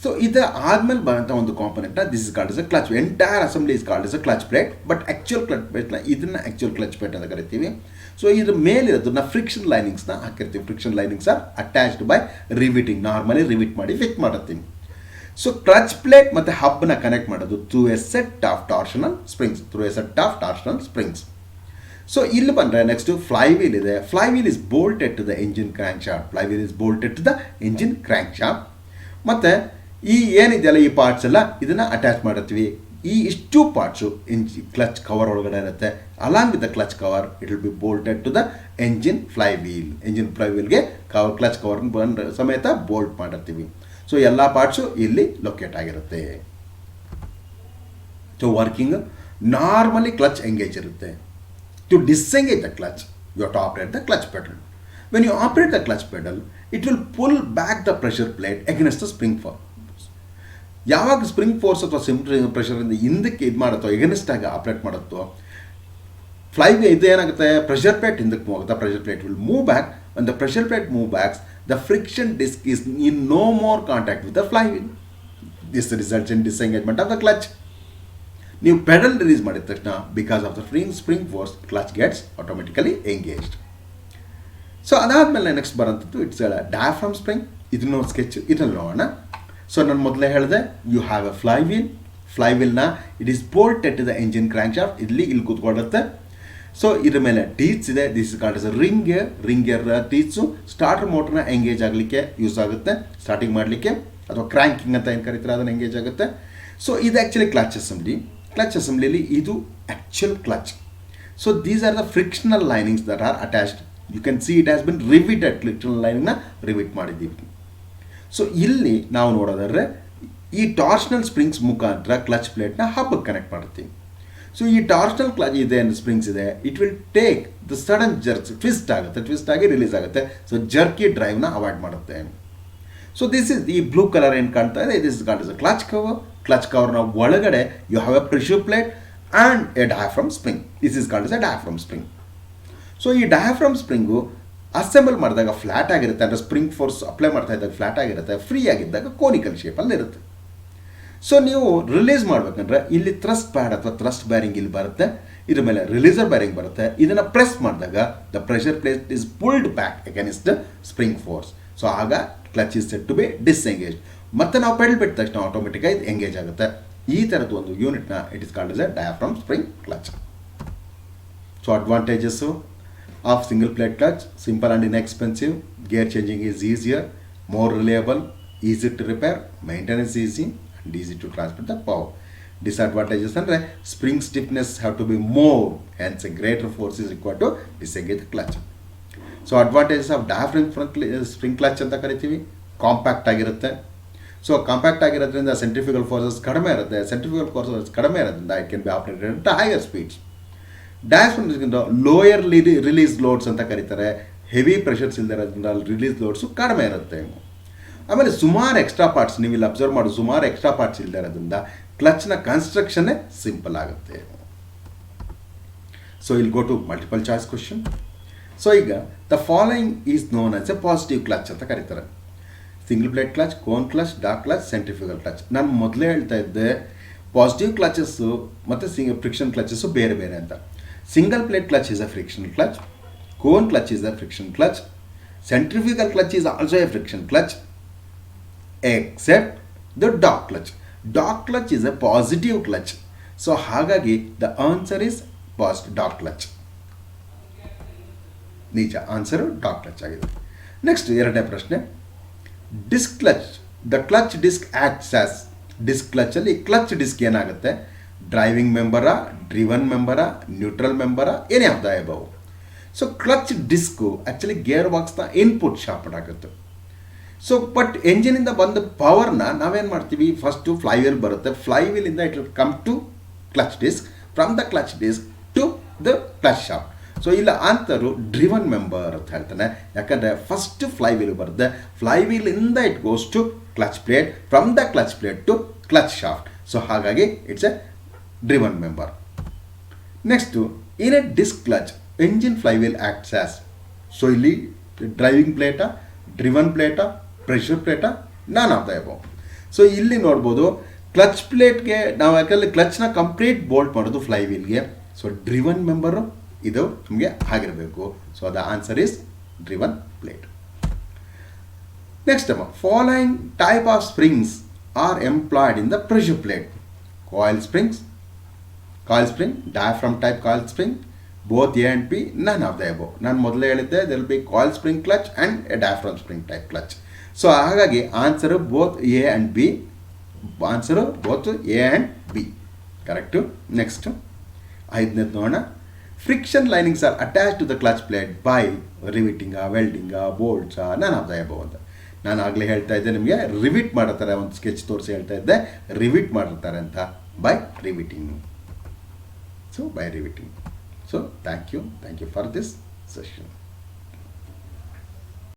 ಸೊ ಇದು ಆದ್ಮೇಲೆ ಬರೋಂಥ ಒಂದು component this is called as a clutch. Entire assembly is called as a clutch plate. But actual clutch ಪ್ಲೇಟ್ನ ಇದನ್ನು ಆ್ಯಕ್ಚುಯಲ್ ಕ್ಲಚ್ ಪ್ಲೇಟ್ ಅಂತ ಕರಿತೀವಿ. ಸೊ ಇದ್ರ ಮೇಲಿರೋದನ್ನ ಫ್ರಿಕ್ಷನ್ ಲೈನಿಂಗ್ಸ್ನ ಹಾಕಿರ್ತೀವಿ. Friction linings are attached by riveting. Normally rivet ಮಾಡಿ ಫಿಟ್ ಮಾಡುತ್ತೀನಿ. ಸೊ ಕ್ಲಚ್ ಪ್ಲೇಟ್ ಮತ್ತು ಹಬ್ನ ಕನೆಕ್ಟ್ ಮಾಡೋದು through a set of torsional springs. So ಇಲ್ಲಿ ಬಂದರೆ ನೆಕ್ಸ್ಟ್ ಫ್ಲೈ ವೀಲ್ ಇದೆ. Flywheel is bolted to the engine crank shaft. ಮತ್ತು ಈ ಏನಿದೆಯಲ್ಲ ಈ ಪಾರ್ಟ್ಸ್ ಎಲ್ಲ ಇದನ್ನು ಅಟ್ಯಾಚ್ ಮಾಡಿರ್ತೀವಿ. ಈ ಇಷ್ಟು ಪಾರ್ಟ್ಸು ಕ್ಲಚ್ ಕವರ್ ಒಳಗಡೆ ಇರುತ್ತೆ. Along with the clutch cover it will be bolted to the engine ಫ್ಲೈ ವೀಲ್ಗೆ ಕ್ಲಚ್ ಕವರ್ ಸಮೇತ ಬೋಲ್ಟ್ ಮಾಡಿರ್ತೀವಿ. ಸೊ ಎಲ್ಲ ಪಾರ್ಟ್ಸು ಇಲ್ಲಿ ಲೊಕೇಟ್ ಆಗಿರುತ್ತೆ. So working normally clutch engage ಇರುತ್ತೆ. To disengage the clutch you have to operate the clutch pedal. When you operate the clutch pedal it will pull back the pressure plate against the spring force. ಯಾವಾಗ ಸ್ಪ್ರಿಂಗ್ ಫೋರ್ಸ್ ಅಥವಾ ಪ್ರೆಷರಿಂದ ಹಿಂದಕ್ಕೆ ಇದು ಮಾಡುತ್ತೋ ಎಗನೆಸ್ಟ್ ಆಗಿ ಆಪರೇಟ್ ಮಾಡುತ್ತೋ ಫ್ಲೈವೇ ಇದು ಏನಾಗುತ್ತೆ, ಪ್ರೆಷರ್ ಪ್ಲೇಟ್ ಹಿಂದಕ್ಕೆ ಹೋಗುತ್ತೆ. Pressure plate will move back. when the pressure plate move back, the friction disc is in no more contact with the flywheel. This results in disengagement of the clutch. ನೀವು ಪೆಡಲ್ ರಿಲೀಸ್ ಮಾಡಿದ ತಕ್ಷಣ because of the spring force clutch gets automatically engaged. So ಅದಾದಮೇಲೆ ನೆಕ್ಸ್ಟ್ ಬರೋಂಥದ್ದು ಇಟ್ಸ್ ಡಯಾಫ್ರಾಮ್ ಸ್ಪ್ರಿಂಗ್. ಇದನ್ನು ಸ್ಕೆಚ್ ಇದನ್ನು ನೋಡೋಣ. ಸೊ ನಾನು ಮೊದಲೇ ಹೇಳಿದೆ ಯು ಹ್ಯಾವ್ ಎ ಫ್ಲೈ ವೀಲ್ನ it is bolted to the engine crank shaft. ಇಲ್ಲಿ ಕೂತ್ಕೊಳ್ಳುತ್ತೆ. ಸೊ ಇದ್ರ ಮೇಲೆ ಟೀತ್ಸ್ ಇದೆ. This is called as ring gear teeths starter ಮೋಟರ್ನ ಎಂಗೇಜ್ ಆಗಲಿಕ್ಕೆ ಯೂಸ್ ಆಗುತ್ತೆ, ಸ್ಟಾರ್ಟಿಂಗ್ ಮಾಡಲಿಕ್ಕೆ, ಅಥವಾ ಕ್ರ್ಯಾಂಕಿಂಗ್ ಅಂತ ಏನು ಕರೀತಾರೆ ಅದನ್ನು ಎಂಗೇಜ್ ಆಗುತ್ತೆ. ಸೊ ಇದು ಆ್ಯಕ್ಚುಲಿ ಕ್ಲಚ್ ಅಸೆಂಬ್ಲಿಯಲ್ಲಿ ಇದು actual clutch. So these are the frictional linings that are attached. You can see it has been riveted. Frictional ಲೈನಿಂಗ್ನ ರಿವಿಟ್ ಮಾಡಿದ್ದೀವಿ. ಸೊ ಇಲ್ಲಿ ನಾವು ನೋಡೋದಾದ್ರೆ ಈ ಟಾರ್ಷನಲ್ ಸ್ಪ್ರಿಂಗ್ಸ್ ಮುಖಾಂತರ ಕ್ಲಚ್ ಪ್ಲೇಟ್ನ ಹಬ್ಬಕ್ಕೆ ಕನೆಕ್ಟ್ ಮಾಡ್ತೀವಿ. ಸೊ ಈ ಟಾರ್ಷನಲ್ ಕ್ಲಚ್ ಇದೆ ಸ್ಪ್ರಿಂಗ್ಸ್ ಇದೆ, it will take the sudden jerks, twist ಆಗಿ ರಿಲೀಸ್ ಆಗುತ್ತೆ. ಸೊ ಜರ್ಕಿ ಡ್ರೈವ್ನ ಅವಾಯ್ಡ್ ಮಾಡುತ್ತೆ. ಸೊ ದಿಸ್ ಇಸ್ ಈ ಬ್ಲೂ ಕಲರ್ ಏನು ಕಾಣ್ತಾ ಇದೆ, this is called as clutch cover. Clutch ಕವರ್ನ ಒಳಗಡೆ you have a pressure plate and a diaphragm spring. This is called as a diaphragm spring. So ಈ ಡಯಾಫ್ರಾಮ್ ಸ್ಪ್ರಿಂಗು ಅಸೆಂಬಲ್ ಮಾಡಿದಾಗ ಫ್ಲ್ಯಾಟ್ ಆಗಿರುತ್ತೆ, ಅಂದರೆ ಸ್ಪ್ರಿಂಗ್ ಫೋರ್ಸ್ ಅಪ್ಲೈ ಮಾಡ್ತಾ ಇದ್ದಾಗ ಫ್ಲ್ಯಾಟ್ ಆಗಿರುತ್ತೆ. ಫ್ರೀ ಆಗಿದ್ದಾಗ ಕೋನಿಕಲ್ ಶೇಪಲ್ಲಿ ಇರುತ್ತೆ. ಸೊ ನೀವು ರಿಲೀಸ್ ಮಾಡಬೇಕಂದ್ರೆ ಇಲ್ಲಿ ಥ್ರಸ್ಟ್ ಪ್ಯಾಡ್ ಅಥವಾ ಥ್ರಸ್ಟ್ ಬ್ಯಾರಿಂಗ್ ಇಲ್ಲಿ ಬರುತ್ತೆ, ಇದ್ರ ಮೇಲೆ ರಿಲೀಸರ್ ಬ್ಯಾರಿಂಗ್ ಬರುತ್ತೆ. ಇದನ್ನು ಪ್ರೆಸ್ ಮಾಡಿದಾಗ the pressure plate is pulled back against the spring force. So ಆಗ clutch is set to be disengage. ಮತ್ತು ನಾವು ಪೆಡಲ್ ಬಿಟ್ಟ ತಕ್ಷಣ ಆಟೋಮೆಟಿಕಾಗಿ ಇದು ಎಂಗೇಜ್ ಆಗುತ್ತೆ. ಈ ಥರದ್ದು ಒಂದು ಯೂನಿಟ್ನ it is called as a diaphragm spring clutch. So advantages of single plate clutch: simple and inexpensive, gear changing is easier, more reliable, easy to repair, maintenance easy, and easy to transfer the power. Disadvantages ಅಂದರೆ spring stiffness have to be more, hence a greater force is required to disengage the clutch. So advantages of diaphragm spring clutch ಅಂತ ಕರಿತೀವಿ. ಕಾಂಪ್ಯಾಕ್ಟ್ ಆಗಿರುತ್ತೆ. ಸೊ ಕಾಂಪ್ಯಾಕ್ಟ್ ಆಗಿರೋದ್ರಿಂದ ಸೆಂಟ್ರಿಫ್ಯೂಗಲ್ ಫೋರ್ಸಸ್ ಕಡಿಮೆ ಇರುತ್ತೆ. ಸೆಂಟ್ರಿಫ್ಯೂಗಲ್ ಫೋರ್ಸಸ್ ಕಡಿಮೆ ಇರೋದ್ರಿಂದ it can be operated at higher speeds. ಡಯಾಫ್ರಮ್ಗಿಂತ ಲೋಯರ್ ರಿಲೀಸ್ ಲೋಡ್ಸ್ ಅಂತ ಕರೀತಾರೆ. ಹೆವಿ ಪ್ರೆಷರ್ಸ್ ಇಲ್ಲದಿರೋದ್ರಿಂದ ರಿಲೀಸ್ ಲೋಡ್ಸು ಕಡಿಮೆ ಇರುತ್ತೆ. ಆಮೇಲೆ ಸುಮಾರು ಎಕ್ಸ್ಟ್ರಾ ಪಾರ್ಟ್ಸ್, ನೀವು ಇಲ್ಲಿ ಅಬ್ಸರ್ವ್ ಮಾಡೋದು ಸುಮಾರು ಎಕ್ಸ್ಟ್ರಾ ಪಾರ್ಟ್ಸ್ ಇಲ್ಲದೆ ಇರೋದ್ರಿಂದ ಕ್ಲಚ್ನ ಕನ್ಸ್ಟ್ರಕ್ಷನ್ನೇ ಸಿಂಪಲ್ ಆಗುತ್ತೆ. ಸೊ ಇಲ್ಲಿ go to multiple choice question. So ಈಗ the following is known as a positive clutch ಅಂತ ಕರೀತಾರೆ. Single plate clutch, cone clutch, dog clutch, centrifugal clutch. ನಾನು ಮೊದಲೇ ಹೇಳ್ತಾ ಇದ್ದೆ ಪಾಸಿಟಿವ್ ಕ್ಲಚಸ್ಸು ಮತ್ತು ಫ್ರಿಕ್ಷನ್ ಕ್ಲಚಸ್ಸು ಬೇರೆ ಬೇರೆ ಅಂತ. Single plate clutch is a friction clutch, cone clutch is a friction clutch, centrifugal clutch is also a friction clutch, except the dog clutch. Dog clutch is a positive clutch. So ಹಾಗಾಗಿ the answer is dog clutch. ನಿಜ, ಆನ್ಸರು ಡಾಗ್ ಕ್ಲಚ್ ಆಗಿದೆ. ನೆಕ್ಸ್ಟ್ ಎರಡನೇ ಪ್ರಶ್ನೆ, disc clutch. The clutch disc acts as. Disc ಕ್ಲಚಲ್ಲಿ ಕ್ಲಚ್ ಡಿಸ್ಕ್ ಏನಾಗುತ್ತೆ? ಡ್ರೈವಿಂಗ್ ಮೆಂಬರಾ, ಡ್ರಿವನ್ ಮೆಂಬರಾ, ನ್ಯೂಟ್ರಲ್ ಮೆಂಬರಾ, ಏನೇ of the above. So clutch disc actually gear ಬಾಕ್ಸ್ನ ಇನ್ಪುಟ್ ಶಾಫ್ಟ್ ಆಗುತ್ತೆ. ಸೊ ಬಟ್ ಎಂಜಿನಿಂದ ಬಂದ ಪವರ್ನ ನಾವೇನು ಮಾಡ್ತೀವಿ, ಫಸ್ಟು ಫ್ಲೈವೀಲ್ ಬರುತ್ತೆ. ಫ್ಲೈವೀಲಿಂದ it will come to clutch disc, from the clutch disc to the clutch shaft. So ಇಲ್ಲ ಅಂತರು ಡ್ರಿವನ್ ಮೆಂಬರ್ ಅಂತ ಹೇಳ್ತಾನೆ, ಯಾಕಂದರೆ ಫಸ್ಟ್ ಫ್ಲೈವೀಲ್ ಬರುತ್ತೆ. ಫ್ಲೈವೀಲಿಂದ it goes to clutch plate, from the clutch plate to clutch shaft. So ಹಾಗಾಗಿ it's a driven member. Next in a disc clutch engine flywheel acts as. So ಇಲ್ಲಿ ಡ್ರೈವಿಂಗ್ ಪ್ಲೇಟಾ, ಡ್ರಿವನ್ ಪ್ಲೇಟಾ, ಪ್ರೆಷರ್ ಪ್ಲೇಟಾ, none of the above. So ಇಲ್ಲಿ ನೋಡ್ಬೋದು ಕ್ಲಚ್ ಪ್ಲೇಟ್ಗೆ ನಾವು ಯಾಕಂದರೆ ಕ್ಲಚ್ನ ಕಂಪ್ಲೀಟ್ ಬೋಲ್ಟ್ ಮಾಡೋದು ಫ್ಲೈವೀಲ್ಗೆ. ಸೊ ಡ್ರಿವನ್ ಮೆಂಬರು ಇದು ನಮಗೆ ಆಗಿರಬೇಕು. So the answer is driven plate. Next following type of springs R employed in the pressure plate. Coil spring, diaphragm type coil spring, both A and P, none of the above. ನಾನು ಮೊದಲೇ ಹೇಳಿದ್ದೆ there will be coil spring clutch and a diaphragm spring type clutch. So ಹಾಗಾಗಿ answer both A and B. Answer both A and B correct. Next ಐದನೇದು ನೋಡೋಣ. Friction linings are attach to the clutch plate by ರಿವಿಟಿಂಗಾ, ವೆಲ್ಡಿಂಗಾ, ಬೋಲ್ಟ್ಸಾ, ನನ್ ಆಫ್ ದ ಅಬವ್ ಅಂತ. ನಾನು ಆಗಲೇ ಹೇಳ್ತಾ ಇದ್ದೆ ನಿಮಗೆ ರಿವಿಟ್ ಮಾಡಿರ್ತಾರೆ, ಒಂದು ಸ್ಕೆಚ್ ತೋರಿಸಿ ಹೇಳ್ತಾ ಇದ್ದೆ ರಿವಿಟ್ ಮಾಡಿರ್ತಾರೆ ಅಂತ. By riveting. So by riveting. So thank you for this session.